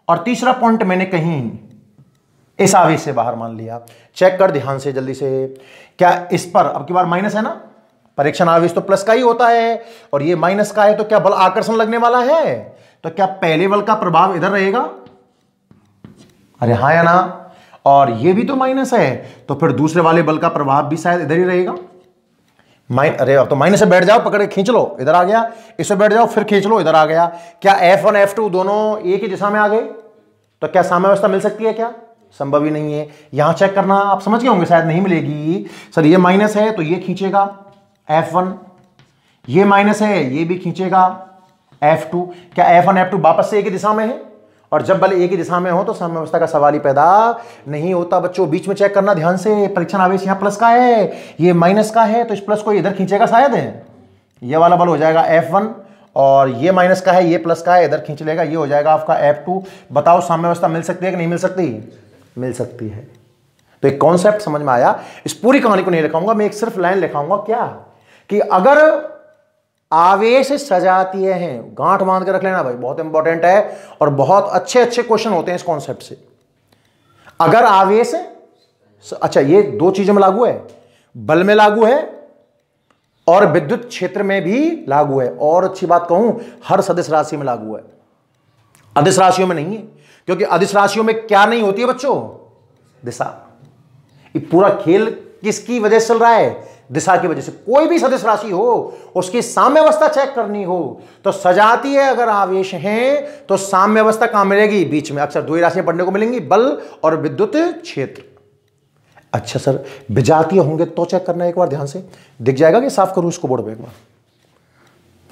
और तीसरा पॉइंट मैंने कहीं इस आवेश से बाहर मान लिया। चेक कर ध्यान से जल्दी से। क्या इस पर अब की बार माइनस है ना? परीक्षण आवेश तो प्लस का ही होता है, और ये माइनस का है, तो क्या बल आकर्षण लगने वाला है? तो क्या पहले बल का प्रभाव इधर रहेगा? अरे हाँ या ना? और ये भी तो माइनस है, तो फिर दूसरे वाले बल का प्रभाव भी शायद इधर ही रहेगा। अरे अब तो माइनस से बैठ जाओ, पकड़ के खींच लो, इधर आ गया। इससे बैठ जाओ, फिर खींच लो, इधर आ गया। क्या F1 F2 दोनों एक ही दिशा में आ गए? तो क्या साम्यावस्था मिल सकती है क्या? संभव ही नहीं है। यहां चेक करना, आप समझ गए होंगे शायद, नहीं मिलेगी। सर ये माइनस है तो ये खींचेगा F1, ये माइनस है ये भी खींचेगा F2। क्या F1 F2 वापस से एक ही दिशा में है? और जब बल एक ही दिशा में हो तो साम्यावस्था का सवाल ही पैदा नहीं होता। बच्चों बीच में चेक करना ध्यान से। परीक्षण आवेश यहां प्लस का है, ये माइनस का है, तो इस प्लस को इधर खींचेगा शायद है। ये वाला बल हो जाएगा F1, और ये माइनस का है, ये प्लस का है, इधर खींच लेगा, ये हो जाएगा आपका F2। बताओ साम्यावस्था मिल सकती है कि नहीं मिल सकती? मिल सकती है। तो एक कॉन्सेप्ट समझ में आया। इस पूरी कहानी को नहीं लिखाऊंगा मैं, एक सिर्फ लाइन लिखाऊंगा। क्या कि अगर आवेश सजातीय हैं, गांठ बांध के रख लेना भाई, बहुत इंपॉर्टेंट है, और बहुत अच्छे अच्छे क्वेश्चन होते हैं इस कॉन्सेप्ट से। अगर आवेश, अच्छा ये 2 चीजों में लागू है, बल में लागू है और विद्युत क्षेत्र में भी लागू है। और अच्छी बात कहूं, हर सदिश राशि में लागू है, अदिश राशियों में नहीं है। क्योंकि अदिश राशियों में क्या नहीं होती है बच्चों? दिशा। ये पूरा खेल किसकी वजह से चल रहा है? दिशा की वजह से। कोई भी सदिश राशि हो, उसकी साम्यावस्था चेक करनी हो तो सजातीय अगर आवेश हैं तो साम्यावस्था कहां मिलेगी? बीच में। अक्सर 2 ही राशियां पढ़ने को मिलेंगी, बल और विद्युत क्षेत्र। अच्छा सर विजातीय होंगे तो चेक करना एक बार ध्यान से। दिख जाएगा कि साफ करूं इसको बोर्ड पे? एक बार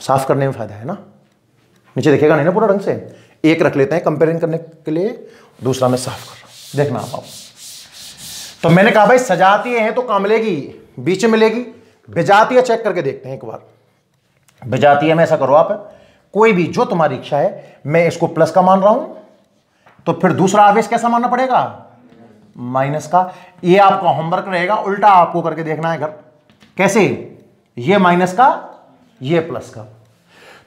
साफ करने में फायदा है ना, नीचे दिखेगा नहीं ना पूरा ढंग से। एक रख लेते हैं कंपेयरिंग करने के लिए, दूसरा मैं साफ कर रहा हूं, देखना आप। तो मैंने कहा भाई सजातीय है तो कहां मिलेगी? बीच में मिलेगी। विजातीय चेक करके देखते हैं एक बार। विजातीय में ऐसा करो आप, कोई भी जो तुम्हारी इच्छा है, मैं इसको प्लस का मान रहा हूं, तो फिर दूसरा आवेश कैसा मानना पड़ेगा? माइनस का। ये आपका होमवर्क रहेगा, उल्टा आपको करके देखना है घर। कैसे? ये माइनस का, ये प्लस का।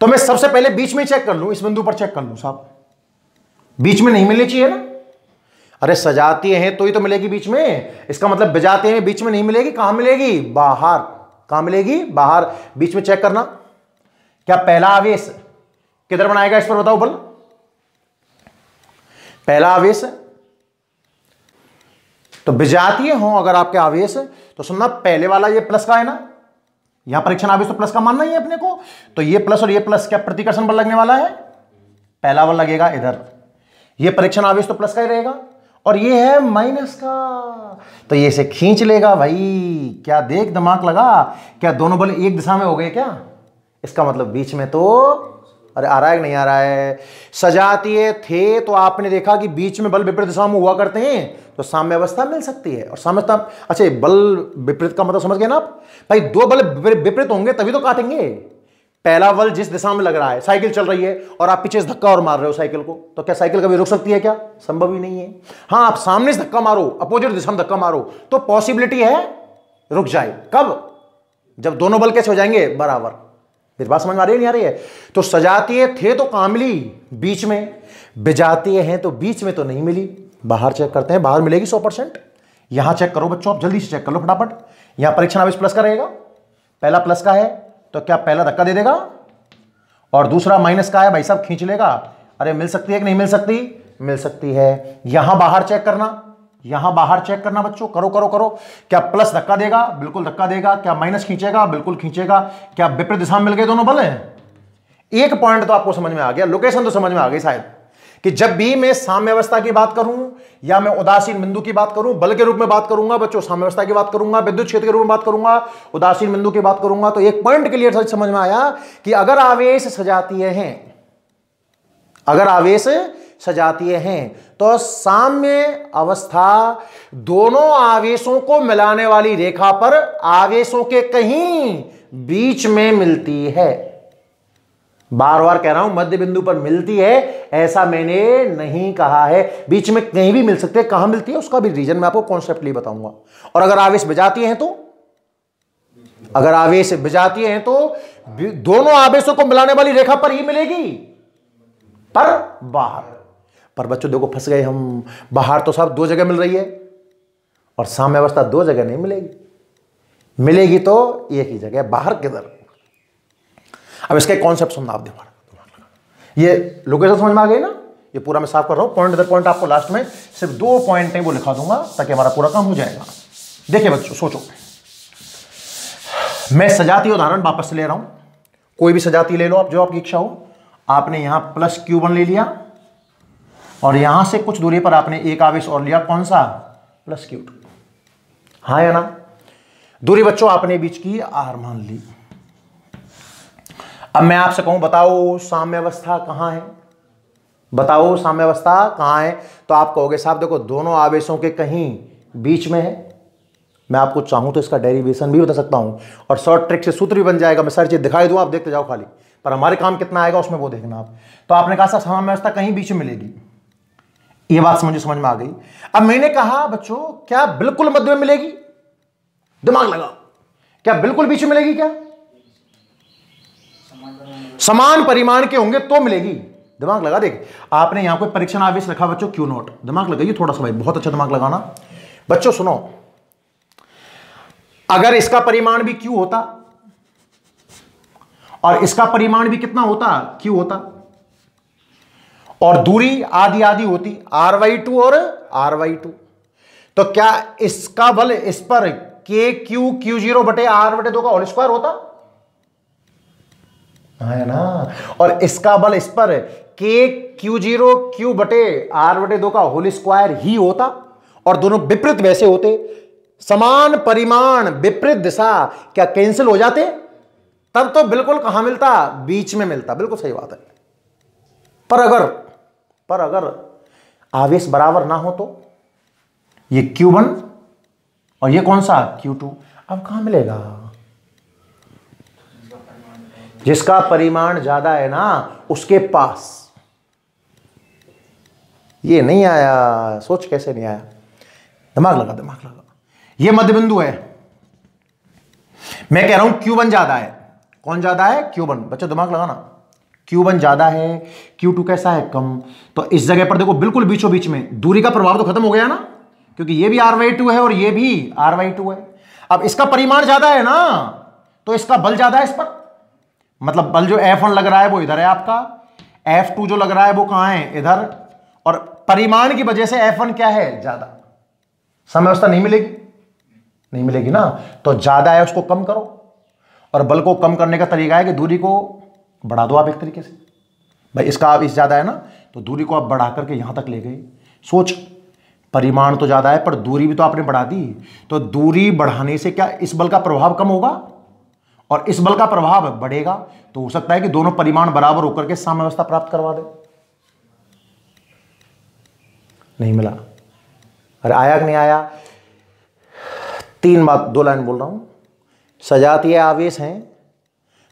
तो मैं सबसे पहले बीच में चेक कर लूं, इस बिंदु पर चेक कर लूं साहब, बीच में नहीं मिलनी चाहिए ना? अरे सजातीय है तो ही तो मिलेगी बीच में। इसका मतलब विजातीय में बीच में नहीं मिलेगी, कहां मिलेगी? बाहर। कहां मिलेगी? बाहर। बीच में चेक करना। क्या पहला आवेश किधर बनाएगा इस पर बताओ बल? पहला आवेश तो विजातीय हो अगर आपके आवेश, तो सुनना पहले वाला ये प्लस का है ना, यहां परीक्षण आवेश तो प्लस का मानना ही है अपने को। तो ये प्लस और ये प्लस, क्या प्रतिकर्षण बल लगने वाला है? पहला बल लगेगा इधर। ये परीक्षण आवेश तो प्लस का ही रहेगा, और ये है माइनस का, तो ये से खींच लेगा भाई। क्या देख दिमाग लगा, क्या दोनों बल एक दिशा में हो गए क्या? इसका मतलब बीच में तो, अरे आ रहा है कि नहीं आ रहा है? सजातीय थे तो आपने देखा कि बीच में बल विपरीत दिशा में हुआ करते हैं, तो साम्यावस्था मिल सकती है। और साम्यावस्था, अच्छा बल विपरीत का मतलब समझ गए ना आप भाई? 2 बल विपरीत होंगे तभी तो काटेंगे। पहला बल जिस दिशा में लग रहा है, साइकिल चल रही है और आप पीछे से धक्का और मार रहे हो साइकिल को, तो क्या साइकिल कभी रुक सकती है क्या? संभव ही नहीं है। हाँ आप सामने से धक्का मारो, अपोजिट दिशा में धक्का मारो, तो पॉसिबिलिटी है रुक जाए। कब? जब दोनों बल कैसे हो जाएंगे? बराबर। मेरी बात समझ में आ रही है नहीं आ रही है? तो सजातीय थे तो कहां मिली? बीच में। विजातीय हैं तो बीच में तो नहीं मिली, बाहर चेक करते हैं, बाहर मिलेगी 100%। यहां चेक करो बच्चों, आप जल्दी से चेक कर लो फटाफट। यहां परीक्षण आवेश प्लस का रहेगा, पहला प्लस का है, तो क्या पहला धक्का दे देगा? और दूसरा माइनस का है भाई साहब, खींच लेगा। अरे मिल सकती है कि नहीं मिल सकती? मिल सकती है। यहां बाहर चेक करना, यहां बाहर चेक करना बच्चों, करो करो करो। क्या प्लस धक्का देगा? बिल्कुल धक्का देगा। क्या माइनस खींचेगा? बिल्कुल खींचेगा। क्या विपरीत दिशा में मिल गए दोनों बल हैं? एक पॉइंट तो आपको समझ में आ गया, लोकेशन तो समझ में आ गई शायद, कि जब भी मैं साम्यावस्था की बात करूं या मैं उदासीन बिंदु की बात करूं, बल के रूप में बात करूंगा बच्चों, साम्यावस्था की बात करूंगा, विद्युत क्षेत्र के रूप में बात करूंगा, उदासीन बिंदु की बात करूंगा, तो एक पॉइंट क्लियर समझ में आया कि अगर आवेश सजातीय हैं अगर आवेश सजातीय हैं तो साम्य अवस्था दोनों आवेशों को मिलाने वाली रेखा पर आवेशों के कहीं बीच में मिलती है। बार बार कह रहा हूं, मध्य बिंदु पर मिलती है ऐसा मैंने नहीं कहा है, बीच में कहीं भी मिल सकते हैं। कहां मिलती है उसका भी रीजन मैं आपको कॉन्सेप्टली बताऊंगा। और अगर आवेश विजातीय हैं तो, अगर आवेश विजातीय हैं तो दोनों आवेशों को मिलाने वाली रेखा पर ही मिलेगी, पर बाहर। पर बच्चों देखो फंस गए हम, बाहर तो सब दो जगह मिल रही है और साम्य अवस्था दो जगह नहीं मिलेगी, मिलेगी तो एक ही जगह, बाहर किधर। अब इसका कॉन्सेप्ट सुनना आप, दिमाग ये लोकेशन समझ में आ गई ना, ये पूरा मैं साफ कर रहा हूं, पॉइंट दर पॉइंट आपको लास्ट में सिर्फ 2 पॉइंट है वो लिखा दूंगा ताकि हमारा पूरा काम हो जाएगा। देखिए बच्चों सोचो, मैं सजातीय उदाहरण वापस से ले रहा हूं, कोई भी सजातीय ले लो आप जो आपकी इच्छा हो। आपने यहां प्लस Q1 ले लिया और यहां से कुछ दूरी पर आपने एक आवेश और लिया, कौन सा, प्लस Q2, हाँ या ना। दूरी बच्चों आपने बीच की R मान ली। अब मैं आपसे कहूं बताओ साम्य अवस्था कहां है, बताओ साम्य अवस्था कहां है, तो आप कहोगे साहब देखो दोनों आवेशों के कहीं बीच में है। मैं आपको चाहूं तो इसका डेरिवेशन भी बता सकता हूं और शॉर्ट ट्रिक से सूत्र भी बन जाएगा, मैं सारी चीज दिखाई दूं, आप देखते जाओ खाली, पर हमारे काम कितना आएगा उसमें वो देखना आप। तो आपने कहा साहब साम्य अवस्था कहीं बीच में मिलेगी, ये बात मुझे समझ में आ गई। अब मैंने कहा बच्चों क्या बिल्कुल मध्य में मिलेगी, दिमाग लगाओ, क्या बिल्कुल बीच में मिलेगी, क्या समान परिमाण के होंगे तो मिलेगी, दिमाग लगा। देख आपने यहां कोई परीक्षण आवेश रखा बच्चों Q0, दिमाग लगाइए थोड़ा सा भाई, बहुत अच्छा दिमाग लगाना बच्चों। सुनो, अगर इसका परिमाण भी Q होता और इसका परिमाण भी कितना होता, Q होता, और दूरी आधी आधी होती R/2 और R/2, तो क्या इसका बल इस पर KQ/Q0 बटे R/2 का होल स्क्वायर होता, है ना। और इसका बल इस पर KQ0Q बटे R/2 का होल स्क्वायर ही होता, और दोनों विपरीत वैसे होते, समान परिमाण विपरीत दिशा, क्या कैंसिल हो जाते, तब तो बिल्कुल कहां मिलता, बीच में मिलता, बिल्कुल सही बात है। पर अगर आवेश बराबर ना हो तो ये Q1 और ये कौन सा Q2, अब कहां मिलेगा, जिसका परिमाण ज्यादा है ना उसके पास। ये नहीं आया, सोच कैसे नहीं आया, दिमाग लगा, दिमाग लगा। ये मध्य बिंदु है, मैं कह रहा हूं Q1 ज्यादा है, कौन ज्यादा है, Q1, बच्चों दिमाग लगाना, Q1 ज्यादा है, Q2 कैसा है, कम। तो इस जगह पर देखो बिल्कुल बीचों बीच में दूरी का प्रभाव तो खत्म हो गया ना, क्योंकि ये भी R/2 है और ये भी R/2 है। अब इसका परिमाण ज्यादा है ना तो इसका बल ज्यादा है इस पर, मतलब बल जो F1 लग रहा है वो इधर है आपका, F2 जो लग रहा है वो कहां है, इधर, और परिमाण की वजह से F1 क्या है, ज्यादा। समय अवस्था नहीं मिलेगी, नहीं मिलेगी ना, तो ज्यादा है उसको कम करो, और बल को कम करने का तरीका है कि दूरी को बढ़ा दो आप एक तरीके से। भाई इसका आवेश ज्यादा है ना तो दूरी को आप बढ़ा करके यहां तक ले गए। सोच, परिमाण तो ज्यादा है पर दूरी भी तो आपने बढ़ा दी, तो दूरी बढ़ाने से क्या इस बल का प्रभाव कम होगा और इस बल का प्रभाव बढ़ेगा, तो हो सकता है कि दोनों परिमाण बराबर होकर के साम्य अवस्था प्राप्त करवा दे। नहीं मिला, अरे आया कि नहीं आया, 3 बात 2 लाइन बोल रहा हूं। सजातीय आवेश हैं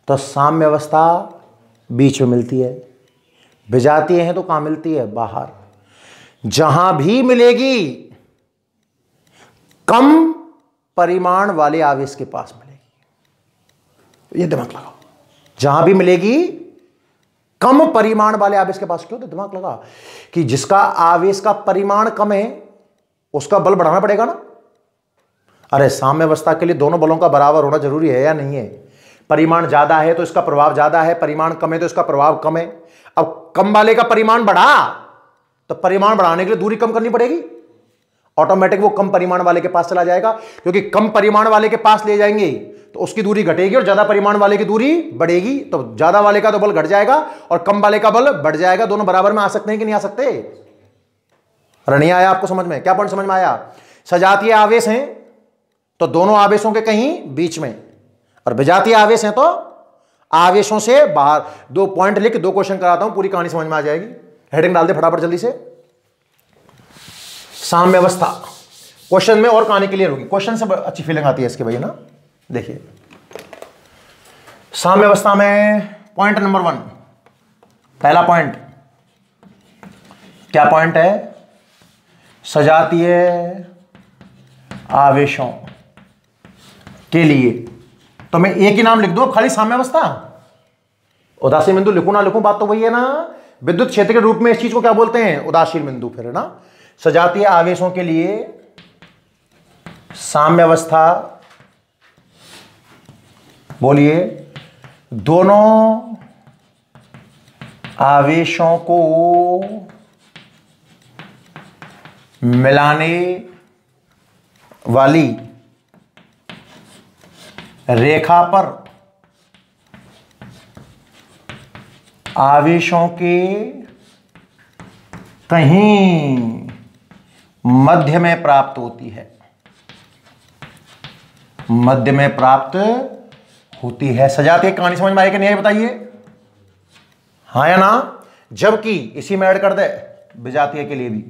तो साम्य अवस्था बीच में मिलती है, विजातीय हैं तो कहां मिलती है, बाहर। जहां भी मिलेगी कम परिमाण वाले आवेश के पास मिलेगी, ये दिमाग लगाओ। जहां भी मिलेगी कम परिमाण वाले आवेश के पास, क्यों, तो दिमाग लगा कि जिसका आवेश का परिमाण कम है उसका बल बढ़ाना पड़ेगा ना। अरे साम्य अवस्था के लिए दोनों बलों का बराबर होना जरूरी है या नहीं है। परिमाण ज्यादा है तो इसका प्रभाव ज्यादा है, परिमाण कम है तो इसका प्रभाव कम है। अब कम वाले का परिमाण बढ़ा तो परिमाण बढ़ाने के लिए दूरी कम करनी पड़ेगी, ऑटोमेटिक वो कम परिमाण वाले के पास चला जाएगा, क्योंकि कम परिमाण वाले के पास ले जाएंगे तो उसकी दूरी घटेगी और ज्यादा परिमाण वाले की दूरी बढ़ेगी, तो ज्यादा वाले का तो बल घट जाएगा और कम वाले का बल बढ़ जाएगा। दोनों बराबर में आ सकते हैं कि नहीं आ सकते। अरे नहीं आया आपको समझ में, क्या पॉइंट समझ में आया। सजातीय आवेश हैं तो दोनों आवेशों के कहीं बीच में, और विजातीय आवेश हैं तो आवेशों से बाहर। 2 पॉइंट लिख 2 क्वेश्चन कराता हूं, पूरी कहानी समझ में आ जाएगी। हेडिंग डाल दे फटाफट जल्दी से। साम्यावस्था क्वेश्चन में और कहानी क्लियर होगी, क्वेश्चन से अच्छी फीलिंग आती है इसके भाई ना। देखिए साम्यावस्था में पॉइंट नंबर 1, पहला पॉइंट क्या पॉइंट है? सजातीय आवेशों के लिए, तो मैं एक ही नाम लिख दूं खाली साम्यावस्था, उदासीन बिंदु लिखूं ना लिखूं बात तो वही है ना। विद्युत क्षेत्र के रूप में इस चीज को क्या बोलते हैं? उदासीन बिंदु, फिर है ना। सजातीय आवेशों के लिए साम्यावस्था, बोलिए, दोनों आवेशों को मिलाने वाली रेखा पर आवेशों के कहीं मध्य में प्राप्त होती है, मध्य में प्राप्त होती है। सजातीय कहानी समझ में आई कि नहीं आई बताइए, हाँ या ना? जबकि इसी में ऐड कर दे विजातीय के लिए भी,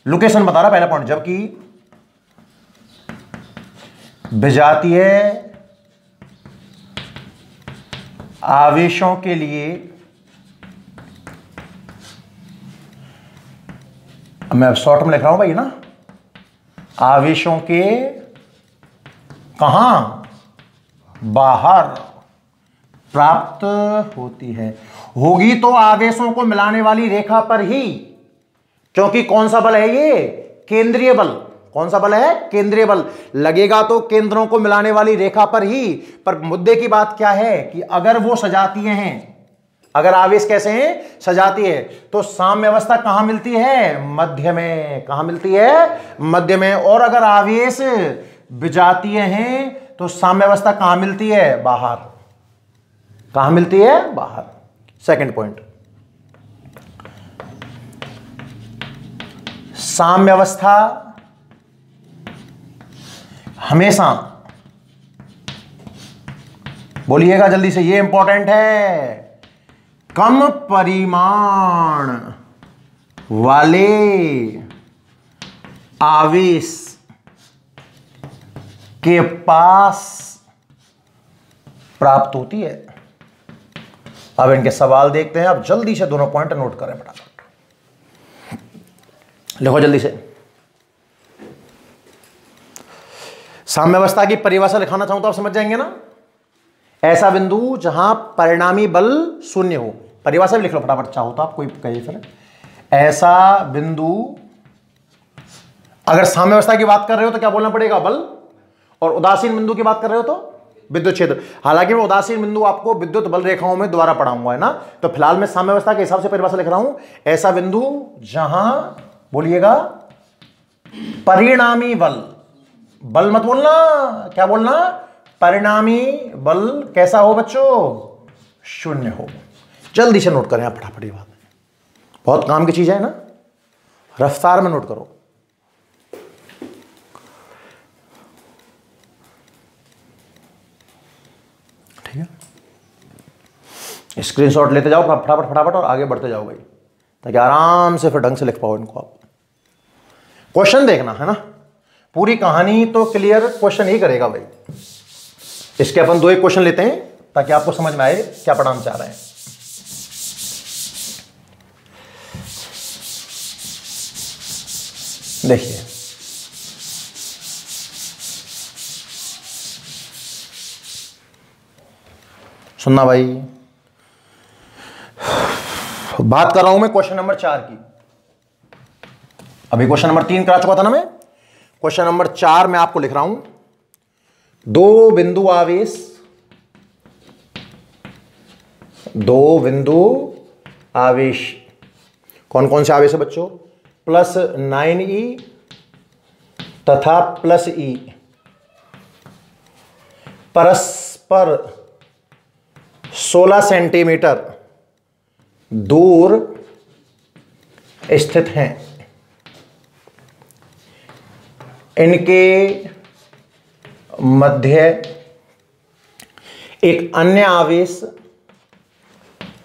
लोकेशन बता रहा पहला पॉइंट, जबकि विजातीय आवेशों के लिए, मैं शॉर्ट में लिख रहा हूं भाई ना, आवेशों के कहां? बाहर प्राप्त होती है। होगी तो आवेशों को मिलाने वाली रेखा पर ही, क्योंकि कौन सा बल है ये? केंद्रीय बल। कौन सा बल है? केंद्रीय बल। लगेगा तो केंद्रों को मिलाने वाली रेखा पर ही। पर मुद्दे की बात क्या है कि अगर वो सजातीय हैं, अगर आवेश कैसे हैं? सजातीय है, तो साम्यावस्था कहां मिलती है? मध्य में। कहां मिलती है? मध्य में। और अगर आवेश विजातीय हैं तो साम्यावस्था कहां मिलती है? बाहर। कहां मिलती है? बाहर। सेकंड पॉइंट, साम्यावस्था हमेशा, बोलिएगा जल्दी से, ये इंपॉर्टेंट है, कम परिमाण वाले आवेश के पास प्राप्त होती है। अब इनके सवाल देखते हैं। अब जल्दी से दोनों पॉइंट नोट करें फटाफट, लिखो जल्दी से। साम्यावस्था की परिभाषा लिखाना चाहूं तो आप समझ जाएंगे ना। ऐसा बिंदु जहां परिणामी बल शून्य हो, परिभाषा भी लिख लो फटाफट चाहो तो आप, कोई कहिए फिर। ऐसा बिंदु, अगर साम्यावस्था की बात कर रहे हो तो क्या बोलना पड़ेगा? बल। और उदासीन बिंदु की बात कर रहे हो तो विद्युत क्षेत्र। हालांकि मैं उदासीन बिंदु आपको विद्युत बल रेखाओं में द्वारा पढ़ाऊंगा, है ना। तो फिलहाल मैं साम्यावस्था के हिसाब से परिभाषा लिख रहा हूं। ऐसा बिंदु जहां, बोलिएगा, परिणामी बल, बल मत बोलना, क्या बोलना? परिणामी बल कैसा हो बच्चों? शून्य हो। जल्दी से नोट करें आप फटाफट, ये बात बहुत काम की चीज है ना, रफ्तार में नोट करो। ठीक है, स्क्रीनशॉट लेते जाओ फटाफट फटाफट और आगे बढ़ते जाओ भाई, ताकि आराम से फिर ढंग से लिख पाओ इनको आप। क्वेश्चन देखना है ना, पूरी कहानी तो क्लियर क्वेश्चन ही करेगा भाई। इसके अपन 2 एक क्वेश्चन लेते हैं ताकि आपको समझ में आए क्या पढ़ाना चाह रहे हैं। देखिए, सुनना भाई, बात कर रहा हूं मैं क्वेश्चन नंबर 4 की। अभी क्वेश्चन नंबर 3 करा चुका था ना मैं। क्वेश्चन नंबर 4 में आपको लिख रहा हूं, 2 बिंदु आवेश, 2 बिंदु आवेश, कौन कौन से आवेश है बच्चों? +9e तथा +e परस्पर 16 सेंटीमीटर दूर स्थित हैं। इनके मध्य एक अन्य आवेश,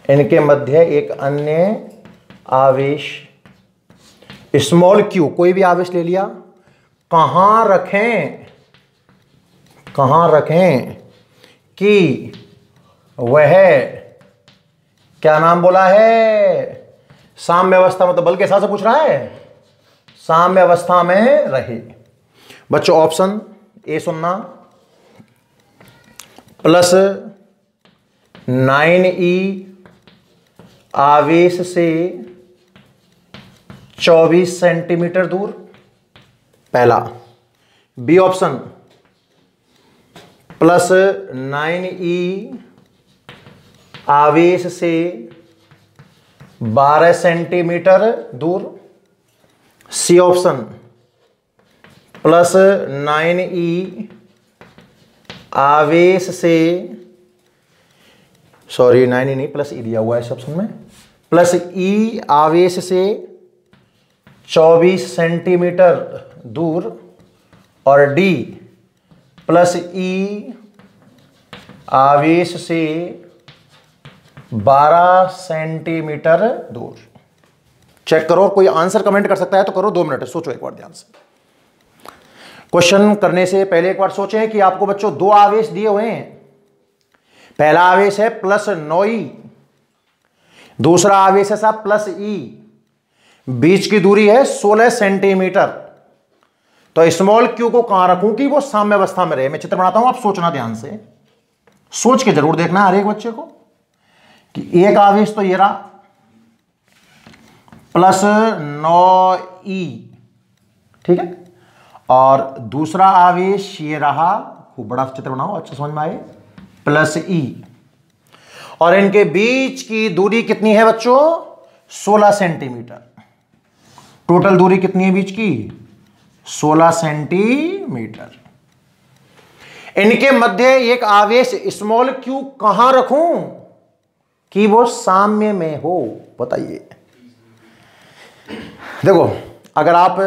इनके मध्य एक अन्य आवेश स्मॉल क्यू, कोई भी आवेश ले लिया, कहां रखें कि वह क्या नाम बोला है, साम्य अवस्था, मतलब बल के हिसाब से पूछ रहा है, साम्य अवस्था में रहे। बच्चों ऑप्शन ए सुनना, प्लस 9e आवेश से 24 सेंटीमीटर दूर, पहला। बी ऑप्शन, प्लस 9e आवेश से 12 सेंटीमीटर दूर। सी ऑप्शन, प्लस 9e आवेश से, सॉरी 9e नहीं, प्लस ई दिया हुआ है इस ऑप्शन में, प्लस ई आवेश से 24 सेंटीमीटर दूर। और डी, प्लस ई आवेश से 12 सेंटीमीटर दूर। चेक करो, कोई आंसर कमेंट कर सकता है तो करो, 2 मिनट सोचो एक बार ध्यान से। क्वेश्चन करने से पहले एक बार सोचें कि आपको बच्चों 2 आवेश दिए हुए हैं। पहला आवेश है प्लस 9e, दूसरा आवेश है साहब प्लस e, बीच की दूरी है 16 सेंटीमीटर। तो स्मॉल क्यू को कहां रखूं कि वो साम्य अवस्था में रहे। मैं चित्र बनाता हूं, आप सोचना ध्यान से, सोच के जरूर देखना हर एक बच्चे को कि एक आवेश तो ये रहा प्लस 9e, ठीक है, और दूसरा आवेश ये रहा, खूब बड़ा चित्र बनाओ अच्छा समझ में आए, प्लस e, और इनके बीच की दूरी कितनी है बच्चों, 16 सेंटीमीटर। टोटल दूरी कितनी है बीच की, 16 सेंटीमीटर। इनके मध्य एक आवेश स्मॉल क्यू कहां रखूं कि वो साम्य में हो, बताइए। देखो अगर आप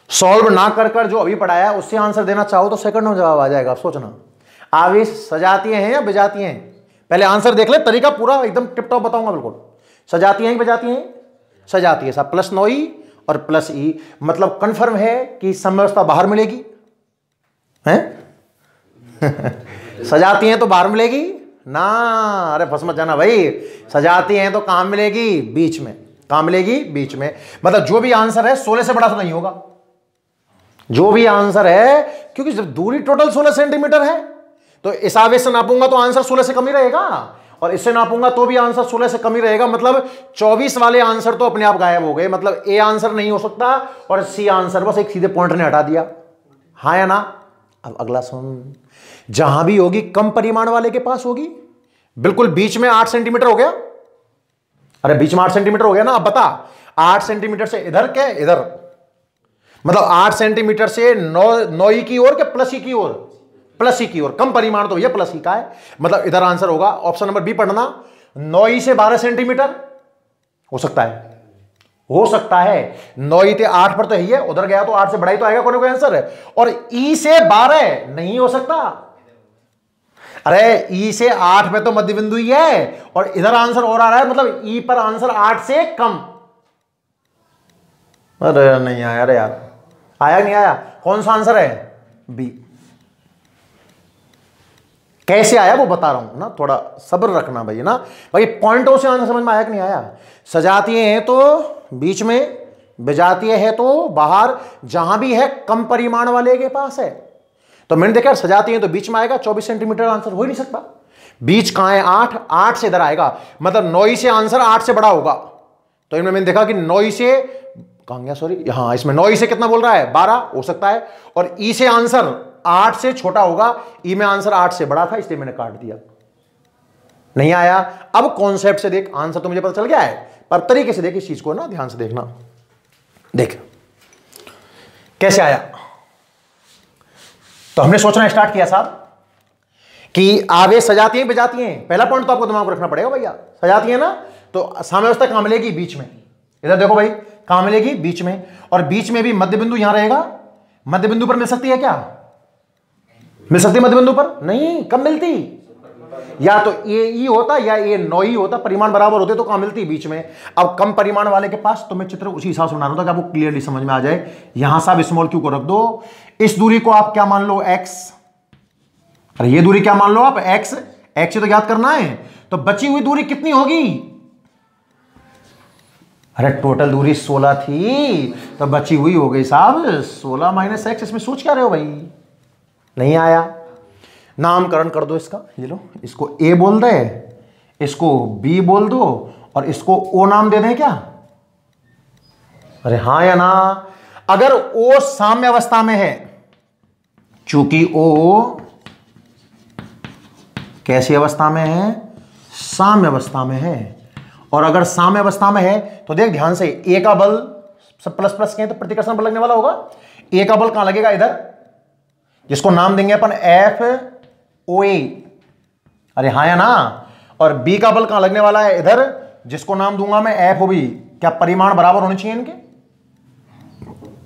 सॉल्व ना कर जो अभी पढ़ाया उससे आंसर देना चाहो तो सेकंड में जवाब आ जाएगा। आप सोचना, आवेश सजातीय हैं या विजातीय हैं, पहले आंसर देख ले, तरीका पूरा एकदम टिप टॉप बताऊंगा बिल्कुल। सजातीय हैं कि विजातीय हैं, सजातीय साहब, प्लस 9e और प्लस e, मतलब कंफर्म है कि समव्यवस्था बाहर मिलेगी, हैं? सजाती हैं तो बाहर मिलेगी ना, अरे फंस मत जाना भाई, सजाती हैं तो कहां मिलेगी, बीच में। कहां मिलेगी, बीच में। मतलब जो भी आंसर है 16 से बड़ा तो नहीं होगा, जो भी आंसर है, क्योंकि जब दूरी टोटल 16 सेंटीमीटर है तो इस आवेश से नापूंगा तो आंसर 16 से कम ही रहेगा, और इससे नापूंगा तो भी आंसर 16 से कम ही रहेगा। मतलब 24 वाले आंसर तो अपने आप गायब हो गए, मतलब ए आंसर नहीं हो सकता और सी आंसर, बस एक सीधे पॉइंट ने हटा दिया, हाँ या ना। अब अगला सुन, जहां भी होगी कम परिमाण वाले के पास होगी, बिल्कुल बीच में 8 सेंटीमीटर हो गया, अरे बीच में 8 सेंटीमीटर हो गया ना। अब बता 8 सेंटीमीटर से इधर क्या, इधर, मतलब 8 सेंटीमीटर से 9e की ओर क्या, प्लस ई की ओर, प्लस ई की ओर, कम परिमाण तो ये प्लस ई का है, मतलब इधर आंसर होगा ऑप्शन नंबर बी पढ़ना, 9e से 12 सेंटीमीटर हो सकता है, हो सकता है 9e से 8 पर तो है, उधर गया तो 8 से बड़ा ही तो आएगा कोई आंसर है, और ई से 12 नहीं हो सकता, अरे ई से 8 पे तो मध्य बिंदु ही है और इधर आंसर और आ रहा है, मतलब ई पर आंसर 8 से कम। अरे नहीं आया, अरे यार आया नहीं आया, कौन सा आंसर है, बी। कैसे आया वो बता रहा हूं ना, थोड़ा सब्र रखना भाई ना भाई, पॉइंटों से आंसर समझ में आया कि नहीं आया। सजातीय है तो बीच में, विजातीय है तो बाहर, जहां भी है कम परिमाण वाले के पास है। तो मैंने देखा सजाती है तो बीच में आएगा, 24 सेंटीमीटर आंसर हो ही नहीं सकता, बीच कहां है 8, 8 से इधर आएगा, मतलब 9e से आंसर 8 से बड़ा होगा। तो इनमें मैंने देखा कि 9e से कहां गया, सॉरी हाँ, इसमें 9e से कितना बोल रहा है, 12 हो सकता है, और ई से आंसर 8 से छोटा होगा, ई में आंसर 8 से बड़ा था, इसलिए मैंने काट दिया, नहीं आया। अब कॉन्सेप्ट से देख, आंसर तो मुझे पता चल गया है, पर तरीके से देख इस चीज को ना, ध्यान से देखना, देख कैसे आया। तो हमने सोचना स्टार्ट किया साहब कि आवेश सजाती हैं विजाती हैं, पहला पॉइंट तो आपको दिमाग में रखना पड़ेगा भैया, सजाती है ना तो साम्यावस्था कहां मिलेगी, बीच में। इधर देखो भाई कहां मिलेगी, बीच में, और बीच में भी मध्य बिंदु यहां रहेगा, मध्य बिंदु पर मिल सकती है क्या, मिल सकती है मध्य बिंदु पर, नहीं कब मिलती, या तो ए ई होता या ए नो ई होता, परिमाण बराबर होते तो कहां मिलती बीच में। अब कम परिमाण वाले के पास तो मैं चित्र उसी हिसाब से बना रहा था कि आपको क्लियरली समझ में आ जाए। यहां से आप स्मॉल क्यू को रख दो, इस दूरी को आप क्या मान लो x, अरे ये दूरी क्या मान लो आप x, x तो याद करना है। तो बची हुई दूरी कितनी होगी, अरे टोटल दूरी 16 थी तो बची हुई हो गई साहब 16 माइनस x। इसमें सोच क्या रहे हो भाई, नहीं आया, नामकरण कर दो इसका, ये लो इसको a बोल दे, इसको b बोल दो और इसको o नाम दे दें क्या, अरे हां या ना। अगर o साम्य अवस्था में है, चूंकि o कैसी अवस्था में है, साम्य अवस्था में है, और अगर साम्य अवस्था में है तो देख ध्यान से, a का बल सब प्लस प्लस के तो प्रतिकर्षण बल लगने वाला होगा। a का बल कहां लगेगा, इधर, जिसको नाम देंगे अपन एफ ओ ए, अरे हाँ या ना। और b का बल कहां लगने वाला है, इधर, जिसको नाम दूंगा मैं एफ ओ बी। क्या परिमाण बराबर होने चाहिए इनके,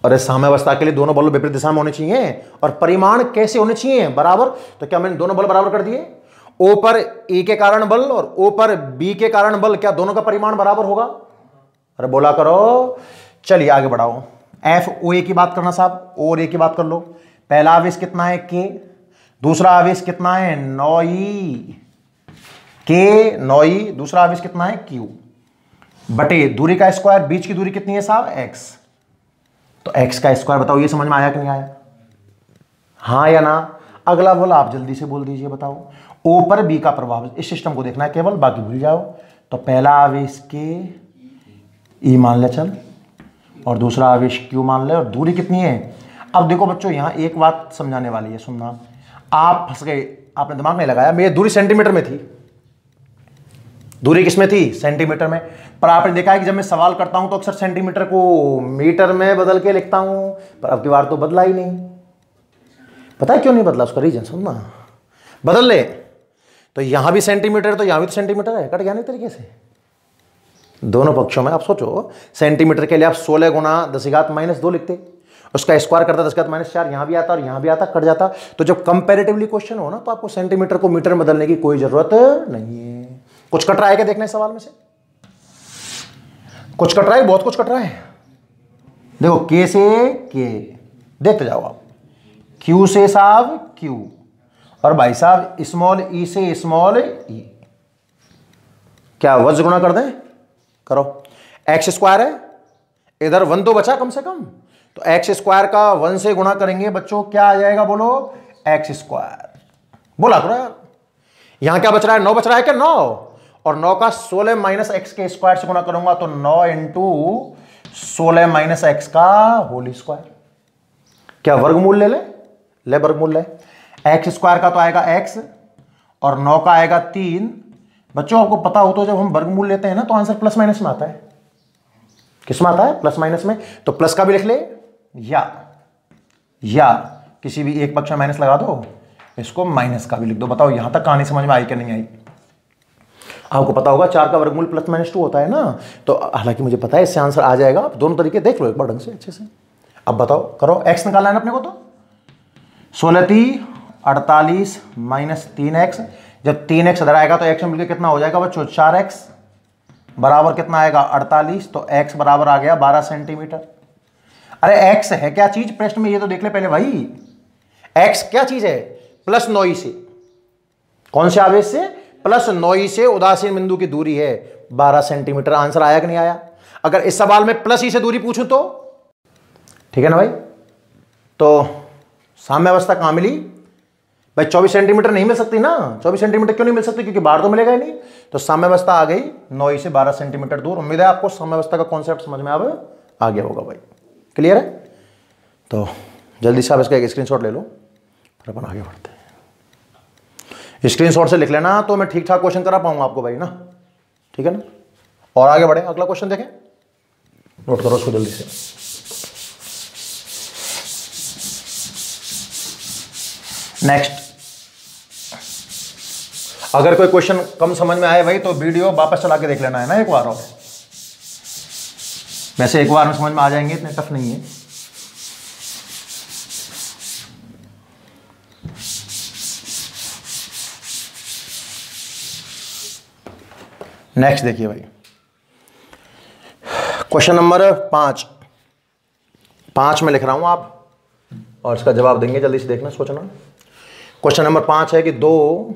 अरे साम्यावस्था के लिए दोनों बल विपरीत दिशा में होने चाहिए, और परिमाण कैसे होने चाहिए, बराबर। तो क्या मैंने दोनों बल बराबर कर दिए, O पर A के कारण बल और O पर B के कारण बल, क्या दोनों का परिमाण बराबर होगा, अरे बोला करो। चलिए आगे बढ़ाओ, एफ ओ ए की बात करना साहब, और ए की बात कर लो। पहला आवेश कितना है K, दूसरा आवेश कितना है 9e, K 9e, दूसरा आवेश कितना है Q, बटे दूरी का स्क्वायर, बीच की दूरी कितनी है साहब x। तो x का स्क्वायर बताओ, ये समझ में आया कि नहीं आया, हाँ या ना। अगला बोला आप जल्दी से बोल दीजिए, बताओ। O पर B का प्रभाव, इस सिस्टम को देखना है केवल, बाकी भूल जाओ। तो पहला आवेश K E मान ले चल, और दूसरा आवेश Q मान ले, और दूरी कितनी है। अब देखो बच्चों, यहां एक बात समझाने वाली है, सुनना। आप फंस गए, आपने दिमाग नहीं लगाया, मेरी दूरी सेंटीमीटर में थी, दूरी किसमें थी, सेंटीमीटर में। पर आपने देखा है कि जब मैं सवाल करता हूं तो अक्सर सेंटीमीटर को मीटर में बदल के लिखता हूं, पर अब की बार तो बदला ही नहीं। पता है क्यों नहीं बदला, उसका रीजन सुनना। बदल ले तो यहां भी सेंटीमीटर, तो यहां भी तो सेंटीमीटर है, कट गया नहीं तरीके से दोनों पक्षों में। आप सोचो, सेंटीमीटर के लिए आप 16 गुना 10⁻⁻2 लिखते, उसका स्क्वायर करता 10⁻⁴, यहां भी आता और यहां भी आता, कट जाता। तो जब कंपैरेटिवली क्वेश्चन हो ना, तो आपको सेंटीमीटर को मीटर में बदलने की कोई जरूरत नहीं है। कुछ कट रहा है क्या, देखने सवाल में से कुछ कट रहा है, बहुत कुछ कट रहा है। देखो K से K, देखते जाओ आप, Q से साहब Q, और भाई साहब स्मॉल e से स्मॉल e, क्या वज्र गुणा कर दें, करो। x स्क्वायर है, इधर 1 तो बचा कम से कम, तो x स्क्वायर का 1 से गुणा करेंगे बच्चों, क्या आ जाएगा बोलो, x स्क्वायर। बोला करो यार, यहां क्या बच रहा है, 9 बच रहा है क्या, 9, और 9 का 16 माइनस x के स्क्वायर से गुणा करूंगा तो 9 इंटू 16 माइनस x का होल स्क्वायर। क्या वर्गमूल ले वर्गमूल ले, x स्क्वायर का तो आएगा x और 9 का आएगा 3। बच्चों आपको पता हो तो जब हम वर्गमूल लेते हैं ना, तो आंसर प्लस माइनस में आता है। किस में आता है, प्लस माइनस में। तो प्लस का भी लिख ले, या किसी भी एक पक्ष में माइनस लगा दो, इसको माइनस का भी लिख दो। बताओ यहां तक कहानी समझ में आई कि नहीं आई। आपको पता होगा 4 का वर्गमूल प्लस माइनस 2 होता है ना, तो हालांकि मुझे पता है इससे आंसर आ जाएगा। आप दोनों तरीके देख लो एक बार ढंग से, अच्छे से। अब बताओ, करो, x निकालना है ना अपने को, तो 16 48 माइनस 3x, जब 3x इधर आएगा तो x में मिलकर कितना हो जाएगा बच्चों, 4x बराबर कितना आएगा 48, तो x बराबर आ गया 12 सेंटीमीटर। अरे x है क्या चीज प्रश्न में, ये तो देख ले पहले भाई। x क्या चीज है, प्लस 9e से, कौन से आवेश से, प्लस 9e से उदासीन बिंदु की दूरी है 12 सेंटीमीटर। आंसर आया कि नहीं आया। अगर इस सवाल में प्लस e से दूरी पूछूं तो ठीक है ना भाई। तो साम्य अवस्था कहां मिली भाई, 24 सेंटीमीटर नहीं मिल सकती ना। 24 सेंटीमीटर क्यों नहीं मिल सकती, क्योंकि बाहर तो मिलेगा ही नहीं। तो साम्य अवस्था आ गई 9 से 12 सेंटीमीटर दूर। उम्मीद है आपको साम्य अवस्था का कॉन्सेप्ट समझ में अब आ गया होगा भाई, क्लियर है। तो जल्दी से आप इसका एक स्क्रीनशॉट ले लो, फिर अपन आगे बढ़ते हैं। स्क्रीनशॉट से लिख लेना तो मैं ठीक ठाक क्वेश्चन करा पाऊंगा आपको भाई ना, ठीक है ना। और आगे बढ़े, अगला क्वेश्चन देखें, नोट करो उसको जल्दी से। नेक्स्ट, अगर कोई क्वेश्चन कम समझ में आए भाई तो वीडियो वापस चला के देख लेना है ना एक बार, और वैसे एक बार में समझ में आ जाएंगे, इतने टफ नहीं है। नेक्स्ट देखिए भाई, क्वेश्चन नंबर 5 में लिख रहा हूं आप, और इसका जवाब देंगे, जल्दी से देखना, सोचना। क्वेश्चन नंबर 5 है कि दो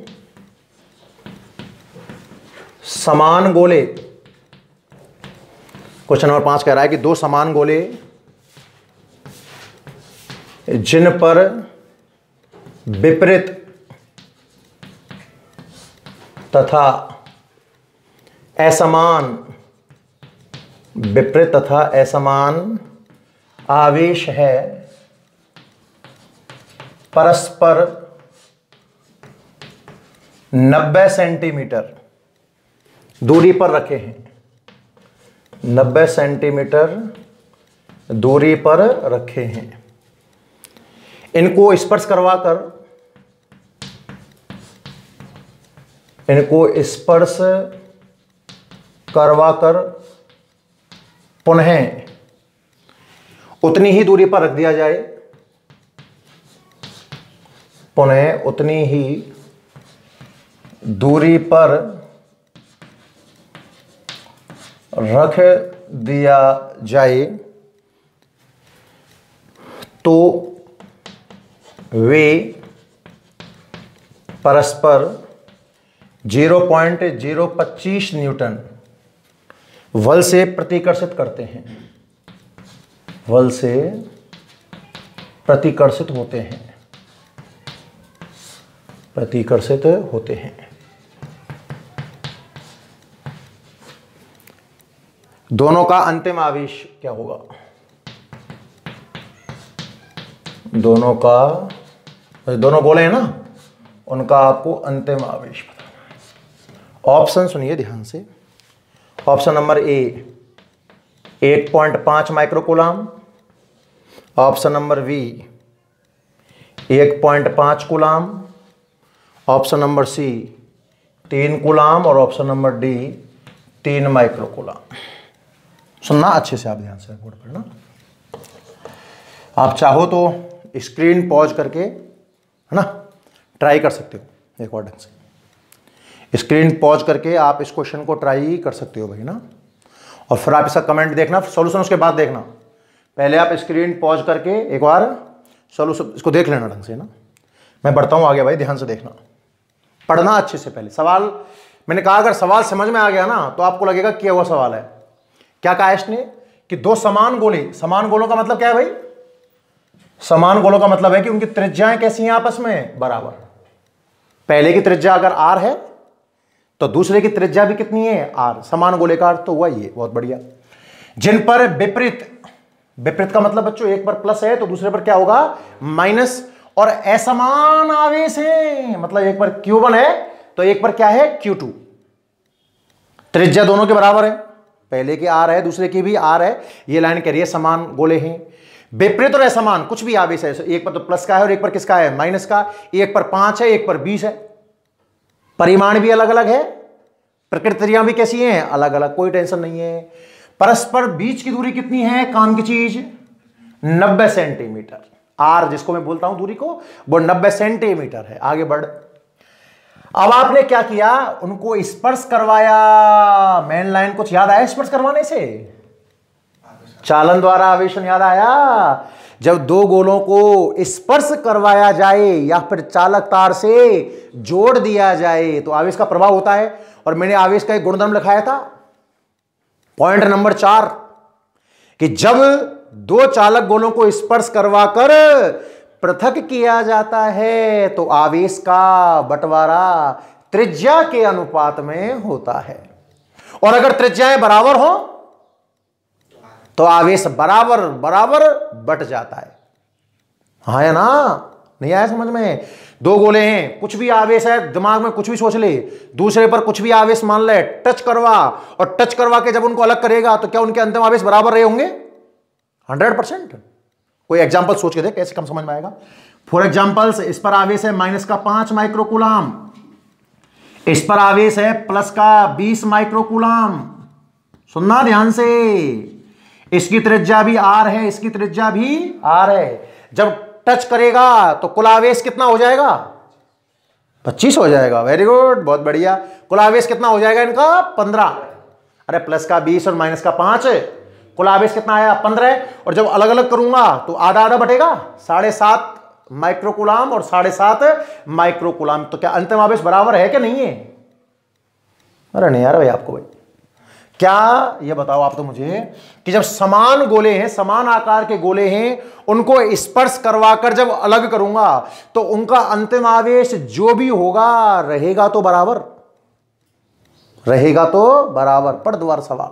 समान गोले, क्वेश्चन नंबर 5 कह रहा है कि दो समान गोले जिन पर विपरीत तथा असमान आवेश है, परस्पर 90 सेंटीमीटर दूरी पर रखे हैं, 90 सेंटीमीटर दूरी पर रखे हैं। इनको स्पर्श करवाकर पुनः उतनी ही दूरी पर रख दिया जाए, पुनः उतनी ही दूरी पर रख दिया जाए तो वे परस्पर 0.025 न्यूटन बल से प्रतिकर्षित करते हैं, बल से प्रतिकर्षित होते हैं। दोनों का अंतिम आवेश क्या होगा? दोनों गोले हैं ना, उनका आपको अंतिम आवेश बताना है। ऑप्शन सुनिए ध्यान से। Option number A 1.5 microcoulomb, option number B 1.5 coulomb, option number C 3 coulomb और ऑप्शन नंबर डी 3 माइक्रोकूलाम। सुनना अच्छे से आप ध्यान से बोर्ड पर ना। आप चाहो तो स्क्रीन पॉज करके, है ना, ट्राई कर सकते हो एक और ढंग से। स्क्रीन पॉज करके आप इस क्वेश्चन को ट्राई कर सकते हो भाई ना, और फिर आप इसका कमेंट देखना, सॉल्यूशन उसके बाद देखना। पहले आप स्क्रीन पॉज करके एक बार सॉल्यूशन इसको देख लेना ढंग से ना। मैं बढ़ता हूं आगे भाई, ध्यान से देखना, पढ़ना अच्छे से। पहले सवाल मैंने कहा, अगर सवाल समझ में आ गया ना तो आपको लगेगा किया हुआ सवाल है। क्या कहा इसने कि दो समान गोले, समान गोलों का मतलब क्या है भाई? समान गोलों का मतलब है कि उनकी त्रिज्याएं कैसी हैं आपस में? बराबर। पहले की त्रिज्या अगर r है तो दूसरे की त्रिज्या भी कितनी है? r। समान गोले का अर्थ तो हुआ ये, बहुत बढ़िया। जिन पर विपरीत का मतलब बच्चों एक पर प्लस है तो दूसरे पर क्या होगा? माइनस। और असमान आवेश है, मतलब एक पर Q1 है तो एक पर क्या है? Q2। त्रिज्या दोनों के बराबर है, पहले की r है दूसरे की भी r है। ये लाइन कह रही है समान गोले हैं। विपरीत और असमान कुछ भी आवेश है, एक पर तो प्लस का है और एक पर किसका है? माइनस का। एक पर 5 है, एक पर 20 है। परिमाण भी अलग अलग है, प्रकृतियां भी कैसी हैं? अलग अलग। कोई टेंशन नहीं है। परस्पर बीच की दूरी कितनी है? काम की चीज 90 सेंटीमीटर। आर जिसको मैं बोलता हूं दूरी को, वो 90 सेंटीमीटर है। आगे बढ़। अब आपने क्या किया? उनको स्पर्श करवाया। मेन लाइन कुछ याद आया स्पर्श करवाने से? चालन द्वारा आवेशन याद आया? जब दो गोलों को स्पर्श करवाया जाए या फिर चालक तार से जोड़ दिया जाए तो आवेश का प्रभाव होता है। और मैंने आवेश का एक गुणधर्म लिखाया था, पॉइंट नंबर 4, कि जब दो चालक गोलों को स्पर्श करवाकर पृथक किया जाता है तो आवेश का बंटवारा त्रिज्या के अनुपात में होता है। और अगर त्रिज्याएं बराबर हो तो आवेश बराबर बट जाता है। हाँ या ना? नहीं आया समझ में? दो गोले हैं, कुछ भी आवेश है, दिमाग में कुछ भी सोच ले, दूसरे पर कुछ भी आवेश मान ले, टच करवा, और टच करवा के जब उनको अलग करेगा तो क्या उनके अंतिम आवेश बराबर रहे होंगे? 100%। कोई एग्जांपल सोच के देख कैसे कम समझ में आएगा। फॉर एग्जांपल्स, इस पर आवेश है माइनस का 5 माइक्रोकूलाम, इस पर आवेश है प्लस का 20 माइक्रोकूलाम। सुनना ध्यान से। इसकी त्रिज्या भी r है, इसकी त्रिज्या भी r है। जब टच करेगा तो कुल आवेश कितना हो जाएगा? 25 हो जाएगा। वेरी गुड, बहुत बढ़िया। कुल आवेश कितना हो जाएगा इनका? 15। अरे प्लस का 20 और माइनस का 5, कुल आवेश कितना आया? 15। और जब अलग अलग करूंगा तो आधा आधा बटेगा, 7.5 माइक्रोकुलाम और 7.5 माइक्रोकुलाम। तो क्या अंतिम आवेश बराबर है कि नहीं है? अरे नहीं यार भाई, आपको भाई क्या ये बताओ आप तो मुझे कि जब समान गोले हैं, समान आकार के गोले हैं, उनको स्पर्श करवाकर जब अलग करूंगा तो उनका अंतिम आवेश जो भी होगा रहेगा तो बराबर, रहेगा तो बराबर। पढ़ दोबारा सवाल।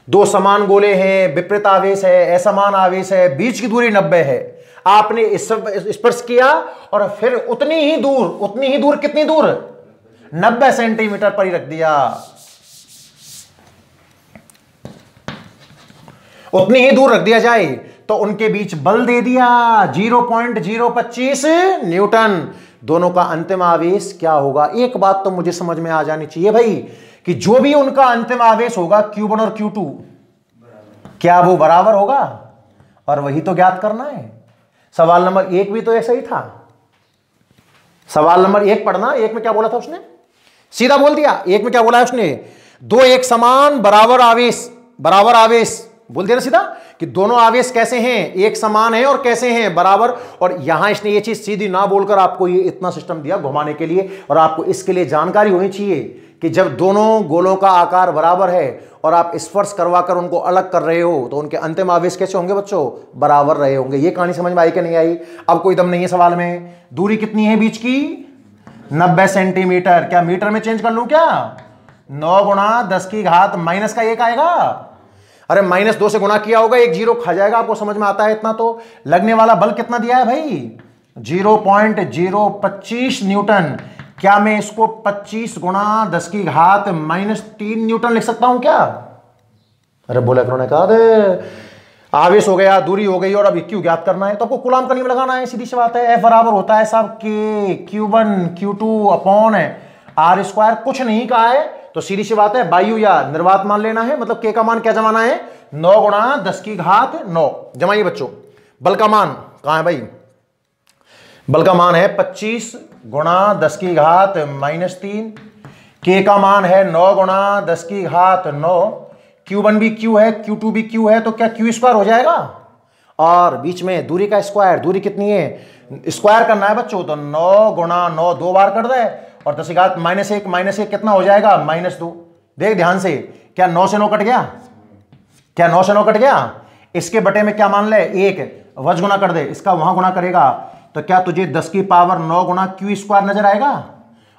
दो समान गोले हैं, विपरीत आवेश है, असमान आवेश है, बीच की दूरी 90 है। आपने स्पर्श किया और फिर उतनी ही दूर कितनी दूर? 90 सेंटीमीटर पर ही रख दिया। उतनी ही दूर रख दिया जाए तो उनके बीच बल दे दिया 0.025 न्यूटन। दोनों का अंतिम आवेश क्या होगा? एक बात तो मुझे समझ में आ जानी चाहिए भाई कि जो भी उनका अंतिम आवेश होगा Q1 और Q2, क्या वो बराबर होगा? और वही तो ज्ञात करना है। सवाल नंबर 1 भी तो ऐसा ही था। सवाल नंबर 1 पढ़ना। 1 में क्या बोला था उसने? सीधा बोल दिया। 1 में क्या बोला है उसने? दो एक समान बराबर आवेश बोल दिया ना सीधा कि दोनों आवेश कैसे हैं? एक समान है और कैसे हैं? बराबर। और यहां इसने ये चीज सीधी ना बोलकर आपको ये इतना सिस्टम दिया घुमाने के लिए। और आपको इसके लिए जानकारी होनी चाहिए कि जब दोनों गोलों का आकार बराबर है और आप स्पर्श करवाकर उनको अलग कर रहे हो तो उनके अंतिम आवेश कैसे होंगे बच्चों? बराबर रहे होंगे। ये कहानी समझ में आई कि नहीं आई? अब कोई दम नहीं है सवाल में। दूरी कितनी है बीच की? 90 सेंटीमीटर। क्या मीटर में चेंज कर लूं क्या? 9 गुणा 10 की घात माइनस का 1 आएगा। अरे -2 से गुणा किया होगा, 1 0 खा जाएगा। आपको समझ में आता है इतना? तो लगने वाला बल कितना दिया है भाई? 0.025 न्यूटन। क्या मैं इसको 25 गुणा 10 की घात -3 न्यूटन लिख सकता हूं क्या? अरे बोला करो ने कहा आवेश हो गया, दूरी हो गई और अब क्यू ज्ञात करना है तो आपको कूलाम का नियम लगाना है। सीधी सी बात है। F बराबर होता है साहब K Q1 Q2 upon R²। कुछ नहीं कहा है तो सीधी सी बात है वायु या निर्वात मान लेना है। मतलब K का मान क्या जमाना है? 9 गुणा 10 की घात 9। जमाइए बच्चों। बल का मान कहां है भाई? बल का मान है 25 गुणा 10 की घात -3। K का मान है 9 गुणा 10 की घात 9। Q1 भी Q है, Q2 भी Q है, तो क्या Q² हो जाएगा? और बीच में दूरी का स्क्वायर, दूरी कितनी है? स्क्वायर करना है बच्चों तो 9 गुणा 9 2 बार कर दे और 10 की घात -1 कितना हो जाएगा? -2। देख ध्यान से, क्या 9 से 9 कट गया? क्या 9 से 9 कट गया? इसके बटे में क्या मान ले? 1 वज गुना कर दे, इसका वहां गुना करेगा तो क्या तुझे 10 की पावर 9 गुणा Q² नजर आएगा?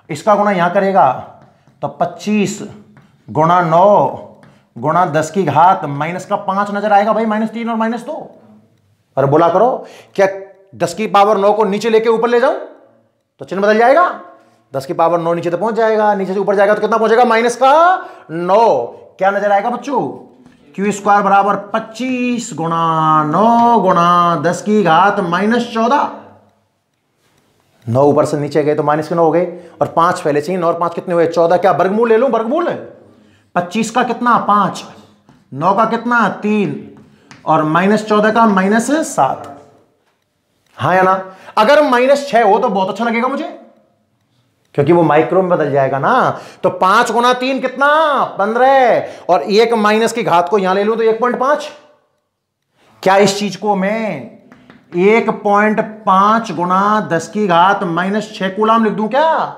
इसका गुना यहां करेगा तो 25 गुणा 9 गुणा 10 की घात माइनस का 5 नजर आएगा भाई, -3 और -2। अरे बोला करो, क्या 10 की पावर 9 को नीचे लेके ऊपर ले जाऊं तो चिन्ह बदल जाएगा? 10 की पावर 9 नीचे तो पहुंच जाएगा, नीचे से ऊपर जाएगा तो कितना पहुंचेगा? -9। क्या नजर आएगा बच्चों? Q² बराबर 25 गुणा 9 गुणा 10 की घात -14। 9 ऊपर से नीचे गए तो -9 हो गए और 5 पहले चाहिए। 9 और 5 कितने हुए? 14। क्या वर्गमूल ले लूं? वर्गमूल 25 का कितना? 5। 9 का कितना? 3 और -14 का -7। हाँ या ना? अगर -6 हो तो बहुत अच्छा लगेगा मुझे, क्योंकि वो माइक्रो में बदल जाएगा ना। तो 5 गुणा 3 कितना? 15 और 1 माइनस की घात को यहां ले लूं तो 1.5। क्या इस चीज को मैं 1.5 गुणा 10 की घात -6 कूलाम लिख दूं क्या?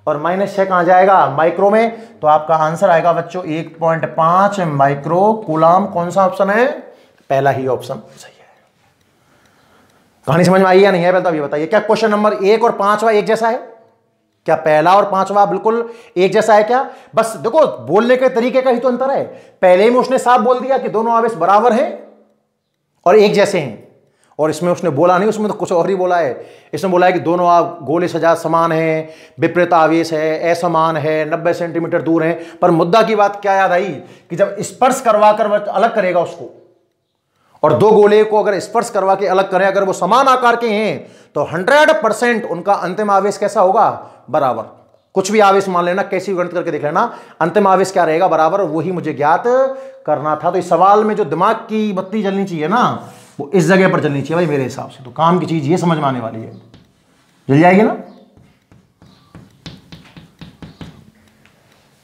और -6 कहां जाएगा? माइक्रो में। तो आपका आंसर आएगा बच्चों 1.5 माइक्रो कूलाम। कौन सा ऑप्शन है? पहला ही ऑप्शन सही है। कहानी समझ में आई या नहीं है? पहले तो ये बताइए, क्या क्वेश्चन नंबर 1 और 5वां एक जैसा है? क्या पहला और 5वां बिल्कुल एक जैसा है क्या? बस देखो, बोलने के तरीके का ही तो अंतर है। पहले में उसने साफ बोल दिया कि दोनों आवेश बराबर हैं और एक जैसे हैं, और इसमें उसने बोला नहीं, उसमें तो कुछ और ही बोला है। इसने बोला है कि दोनों गोले सजा समान हैं, विपरीत आवेश है, असमान है, 90 सेंटीमीटर दूर है। पर मुद्दा की बात क्या याद आई कि जब स्पर्श करवा कर अलग करेगा उसको, और दो गोले को अगर स्पर्श करवा के अलग करें, अगर वो समान आकार के हैं तो 100% उनका अंतिम आवेश कैसा होगा? बराबर। कुछ भी आवेश मान लेना, कैसी गणित करके देख लेना, अंतिम आवेश क्या रहेगा? बराबर। वही मुझे ज्ञात करना था। तो इस सवाल में जो दिमाग की बत्ती जलनी चाहिए ना, वो इस जगह पर जलनी चाहिए भाई मेरे हिसाब से। तो काम की चीज ये समझ में आने वाली है, जल जाएगी ना?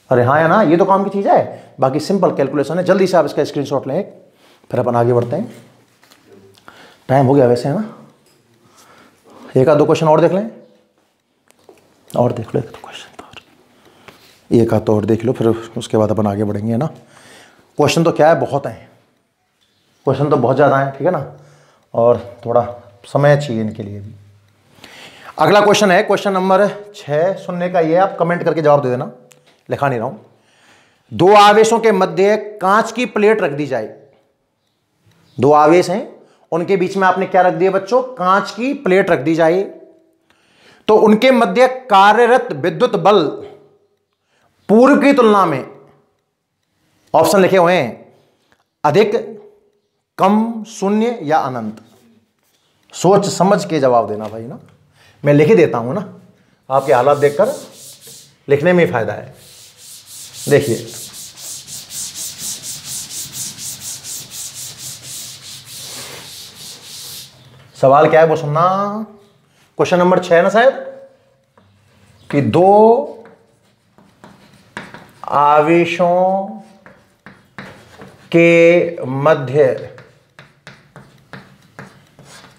अरे हाँ या ना, ये तो काम की चीज है, बाकी सिंपल कैलकुलेशन है। जल्दी से आप इसका स्क्रीनशॉट लें फिर अपन आगे बढ़ते हैं। टाइम हो गया वैसे, है ना। एक आध दो क्वेश्चन और देख लें, और देख लो एक दो क्वेश्चन तो, एक आध तो और देख लो, फिर उसके बाद अपन आगे बढ़ेंगे, है ना। क्वेश्चन तो क्या है, बहुत हैं क्वेश्चन, तो बहुत ज़्यादा हैं, ठीक है ना, और थोड़ा समय चाहिए इनके लिए भी। अगला क्वेश्चन है क्वेश्चन नंबर 6 सुनने का, ये आप कमेंट करके जवाब दे देना, लिखा नहीं रहा हूं। दो आवेशों के मध्य कांच की प्लेट रख दी जाए। दो आवेश हैं, उनके बीच में आपने क्या रख दिया बच्चों, कांच की प्लेट रख दी जाए, तो उनके मध्य कार्यरत विद्युत बल पूर्व की तुलना में, ऑप्शन लिखे हुए हैं, अधिक, कम, शून्य या अनंत। सोच समझ के जवाब देना भाई ना, मैं लिख ही देता हूं ना, आपके हालात देखकर लिखने में ही फायदा है। देखिए सवाल क्या है वो सुनना। क्वेश्चन नंबर 6 ना शायद, कि दो आवेशों के मध्य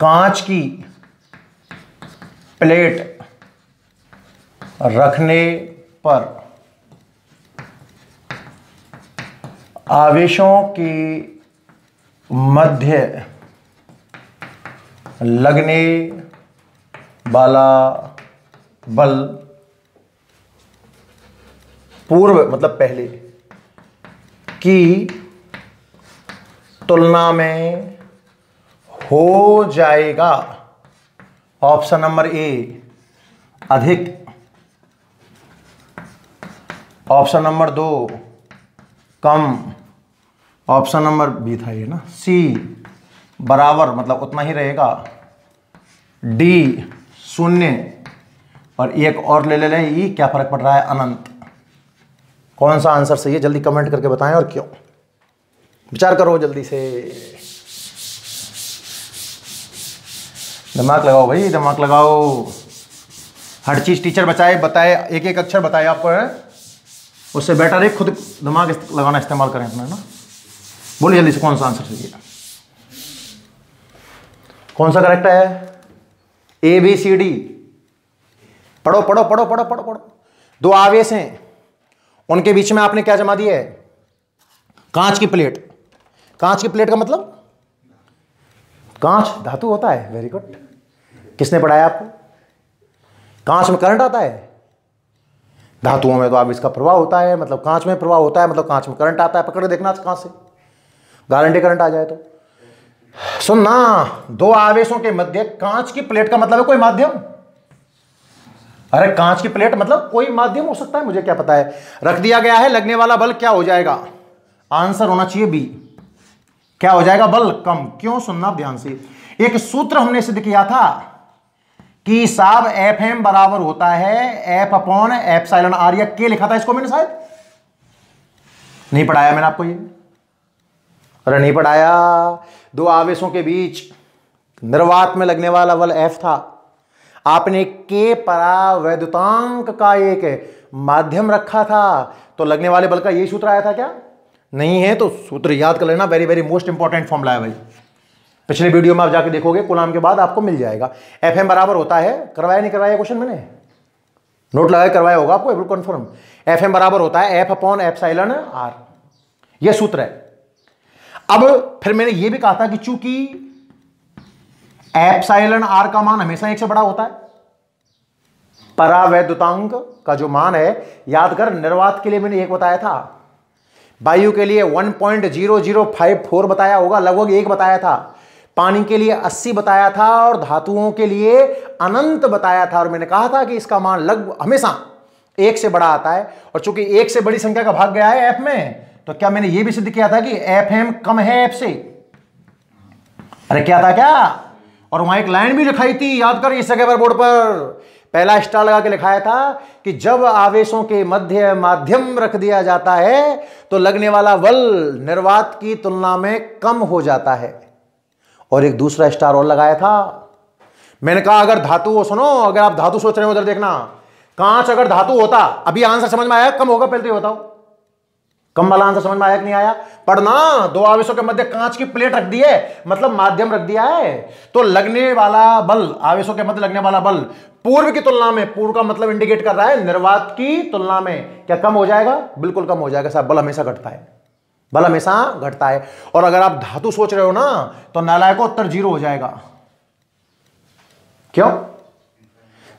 कांच की प्लेट रखने पर आवेशों के मध्य लगने वाला बल पूर्व मतलब पहले की तुलना में हो जाएगा। ऑप्शन नंबर ए अधिक, ऑप्शन नंबर 2 कम, ऑप्शन नंबर बी था ये ना, सी बराबर मतलब उतना ही रहेगा, डी शून्य, और एक और ले लें, ये क्या फर्क पड़ रहा है, अनंत। कौन सा आंसर सही है जल्दी कमेंट करके बताएं, और क्यों, विचार करो जल्दी से, दिमाग लगाओ भाई, दिमाग लगाओ। हर चीज टीचर बताए, एक एक अक्षर बताए आपको, है उससे बेटर है खुद दिमाग लगाना इस्तेमाल करें अपना, है ना। बोलिए जल्दी से कौन सा आंसर सही है, कौन सा करेक्ट है, ए बी सी डी। पढ़ो पढ़ो पढ़ो पढ़ो पढ़ो पढ़ो। दो आवेश हैं, उनके बीच में आपने क्या जमा दिया है, कांच की प्लेट। कांच की प्लेट का मतलब, कांच धातु होता है, वेरी गुड। किसने पढ़ाया आपको, कांच में करंट आता है, धातुओं में तो आवेश का प्रवाह होता है, मतलब कांच में प्रवाह होता है, मतलब कांच में करंट आता है। पकड़ के देखना कांच से, गारंटी करंट आ जाए तो। सुनना, दो आवेशों के मध्य कांच की प्लेट का मतलब है कोई माध्यम। अरे कांच की प्लेट मतलब कोई माध्यम हो सकता है, मुझे क्या पता है, रख दिया गया है, लगने वाला बल क्या हो जाएगा, आंसर होना चाहिए बी, क्या हो जाएगा, बल कम। क्यों, सुनना ध्यान से। एक सूत्र हमने सिद्ध किया था कि साहब एफ एम बराबर होता है एफ अपॉन एप्सिलॉन आर, या के लिखा था इसको मैंने, शायद नहीं पढ़ाया मैंने आपको ये, अरे नहीं पढ़ाया। दो आवेशों के बीच निर्वात में लगने वाला बल एफ था, आपने के परावैद्युतांक का एक माध्यम रखा था, तो लगने वाले बल का यही सूत्र आया था क्या, नहीं है तो सूत्र याद कर लेना, very very most important formula है भाई। पिछले वीडियो में आप जाके देखोगे, कूलाम के बाद आपको मिल जाएगा। एफ एम बराबर होता है, करवाया नहीं करवाया क्वेश्चन मैंने, नोट लगाया करवाया होगा आपको, बिल्कुल कंफर्म। एफ एम बराबर होता है एफ अपॉन एप्सिलॉन आर, यह सूत्र है। अब फिर मैंने यह भी कहा था कि चूंकि एप्सिलॉन आर का मान हमेशा 1 से बड़ा होता है, परावैद्युतांक का जो मान है, याद कर निर्वात के लिए मैंने 1 बताया था, वायु के लिए 1.0054 बताया होगा, लगभग 1 बताया था, पानी के लिए 80 बताया था, और धातुओं के लिए अनंत बताया था। और मैंने कहा था कि इसका मान लगभग हमेशा 1 से बड़ा आता है, और चूंकि 1 से बड़ी संख्या का भाग गया है एफ में, तो क्या मैंने यह भी सिद्ध किया था कि एफ एम कम है एफ से। अरे क्या था क्या, और वहां एक लाइन भी लिखाई थी, याद कर इस जगह पर बोर्ड पर पहला स्टार लगा के लिखाया था कि जब आवेशों के मध्य माध्यम रख दिया जाता है तो लगने वाला बल निर्वात की तुलना में कम हो जाता है। और एक दूसरा स्टार और लगाया था, मैंने कहा अगर धातु, सुनो, अगर आप धातु सोच रहे हो उधर देखना, कांच अगर धातु होता, अभी आंसर समझ में आया? कम होगा पहले तो ये बताओ, कम वाला आंसर समझ में आया कि नहीं आया? पढ़ना, दो आवेशों के मध्य कांच की प्लेट रख दी है, मतलब माध्यम रख दिया है, तो लगने वाला बल, आवेशों के मध्य लगने वाला बल पूर्व की तुलना में, पूर्व का मतलब इंडिकेट कर रहा है निर्वात की तुलना में क्या कम हो जाएगा? बिल्कुल कम हो जाएगा साहब। बल हमेशा घटता है, बल हमेशा घटता है। और अगर आप धातु सोच रहे हो ना, तो नालायक को उत्तर 0 हो जाएगा। क्यों?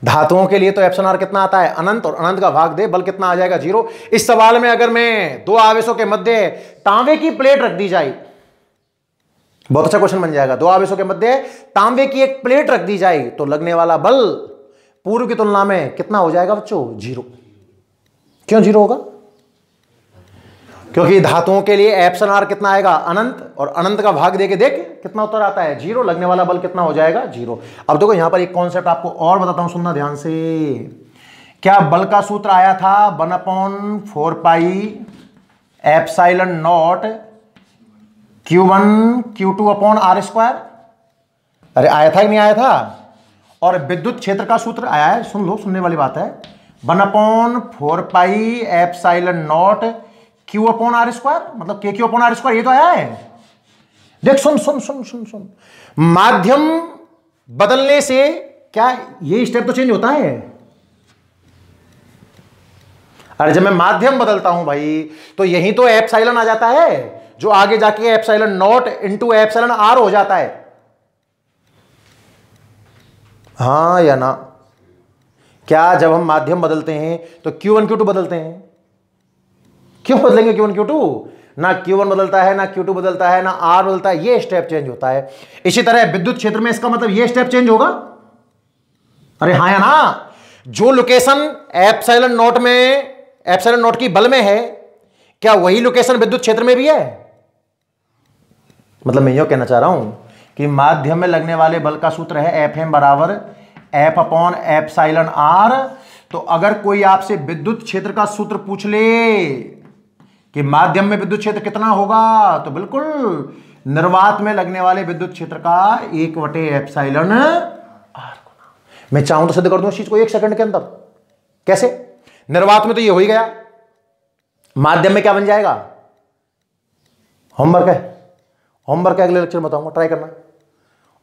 धातुओं के लिए तो एप्सिलॉन आर कितना आता है? अनंत, और अनंत का भाग दे, बल कितना आ जाएगा? 0। इस सवाल में अगर मैं दो आवेशों के मध्य तांबे की प्लेट रख दी जाए, बहुत अच्छा क्वेश्चन बन जाएगा। दो आवेशों के मध्य तांबे की एक प्लेट रख दी जाए तो लगने वाला बल पूर्व की तुलना में कितना हो जाएगा बच्चों? 0। क्यों 0 होगा? क्योंकि धातुओं के लिए एप्सिलॉन आर कितना आएगा? अनंत, और अनंत का भाग देके देख कितना उत्तर आता है? 0। लगने वाला बल कितना हो जाएगा? 0। अब देखो यहां पर एक कॉन्सेप्ट आपको और बताता हूं, सुनना ध्यान से। क्या बल का सूत्र आया था 1/4 pi epsilon not Q1 Q2 upon R²? अरे आया था कि नहीं आया था? और विद्युत क्षेत्र का सूत्र आया है, सुन लो, सुनने वाली बात है। 1/4 pi epsilon not Q upon R², मतलब KQ अपॉन R², ये तो आया है। देख, सुन सुन सुन सुन सुन, माध्यम बदलने से क्या ये स्टेप तो चेंज होता है? अरे जब मैं माध्यम बदलता हूं भाई, तो यही तो एप्सिलॉन आ जाता है, जो आगे जाके epsilon naught into epsilon R हो जाता है। हां या ना? क्या जब हम माध्यम बदलते हैं तो Q1 Q2 बदलते हैं? क्यों बदलेंगे Q1 Q2? ना Q1 बदलता है, ना Q2 बदलता है, ना R बदलता है, ये स्टेप चेंज होता है। इसी तरह विद्युत क्षेत्र में इसका मतलब ये स्टेप चेंज होगा? अरे हाँ या ना? जो लोकेशन एप्सिलॉन नॉट में, एप्सिलॉन नॉट की बल में है, क्या वही लोकेशन विद्युत क्षेत्र में भी है? मतलब मैं यह कहना चाह रहा हूं कि माध्यम में लगने वाले बल का सूत्र है Fm बराबर F अपॉन एप्सिलॉन आर। तो अगर कोई आपसे विद्युत क्षेत्र का सूत्र पूछ ले कि माध्यम में विद्युत क्षेत्र कितना होगा, तो बिल्कुल निर्वात में लगने वाले विद्युत क्षेत्र का 1/एप्सिलॉन आर। मैं चाहूं तो सिद्ध कर दूं इस चीज को 1 सेकंड के अंदर। कैसे? निर्वात में तो ये हो ही गया, माध्यम में क्या बन जाएगा? होमवर्क है, होमवर्क है, अगले लेक्चर में बताऊंगा, ट्राई करना।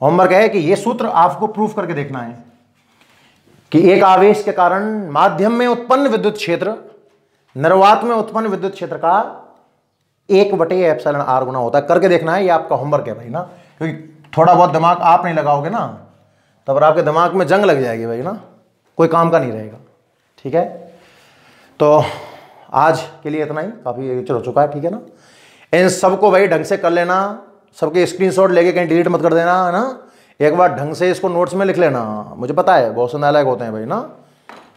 होमवर्क है कि यह सूत्र आपको प्रूफ करके देखना है कि एक आवेश के कारण माध्यम में उत्पन्न विद्युत क्षेत्र निर्वात में उत्पन्न विद्युत क्षेत्र का 1/एप्सिलॉन आर गुना होता है। करके देखना है, ये आपका होमवर्क है भाई ना, क्योंकि थोड़ा बहुत दिमाग आप नहीं लगाओगे ना, तब आपके दिमाग में जंग लग जाएगी भाई ना, कोई काम का नहीं रहेगा। ठीक है, तो आज के लिए इतना ही, काफ़ी लेक्चर हो चुका है। ठीक है ना, इन सबको भाई ढंग से कर लेना, सबके स्क्रीनशॉट लेके कहीं डिलीट मत कर देना, है ना। एक बार ढंग से इसको नोट्स में लिख लेना, मुझे पता है बहुत से नालायक होते हैं भाई ना,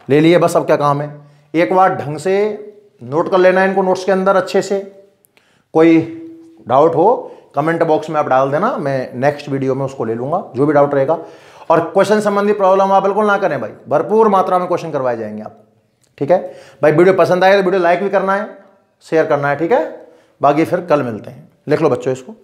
ले लिए बस, अब क्या काम है। एक बार ढंग से नोट कर लेना इनको नोट्स के अंदर अच्छे से। कोई डाउट हो कमेंट बॉक्स में आप डाल देना, मैं नेक्स्ट वीडियो में उसको ले लूँगा, जो भी डाउट रहेगा। और क्वेश्चन संबंधी प्रॉब्लम आप बिल्कुल ना करें भाई, भरपूर मात्रा में क्वेश्चन करवाए जाएंगे आप। ठीक है भाई, वीडियो पसंद आए तो वीडियो लाइक भी करना है, शेयर करना है। ठीक है, बाकी फिर कल मिलते हैं। लिख लो बच्चों इसको।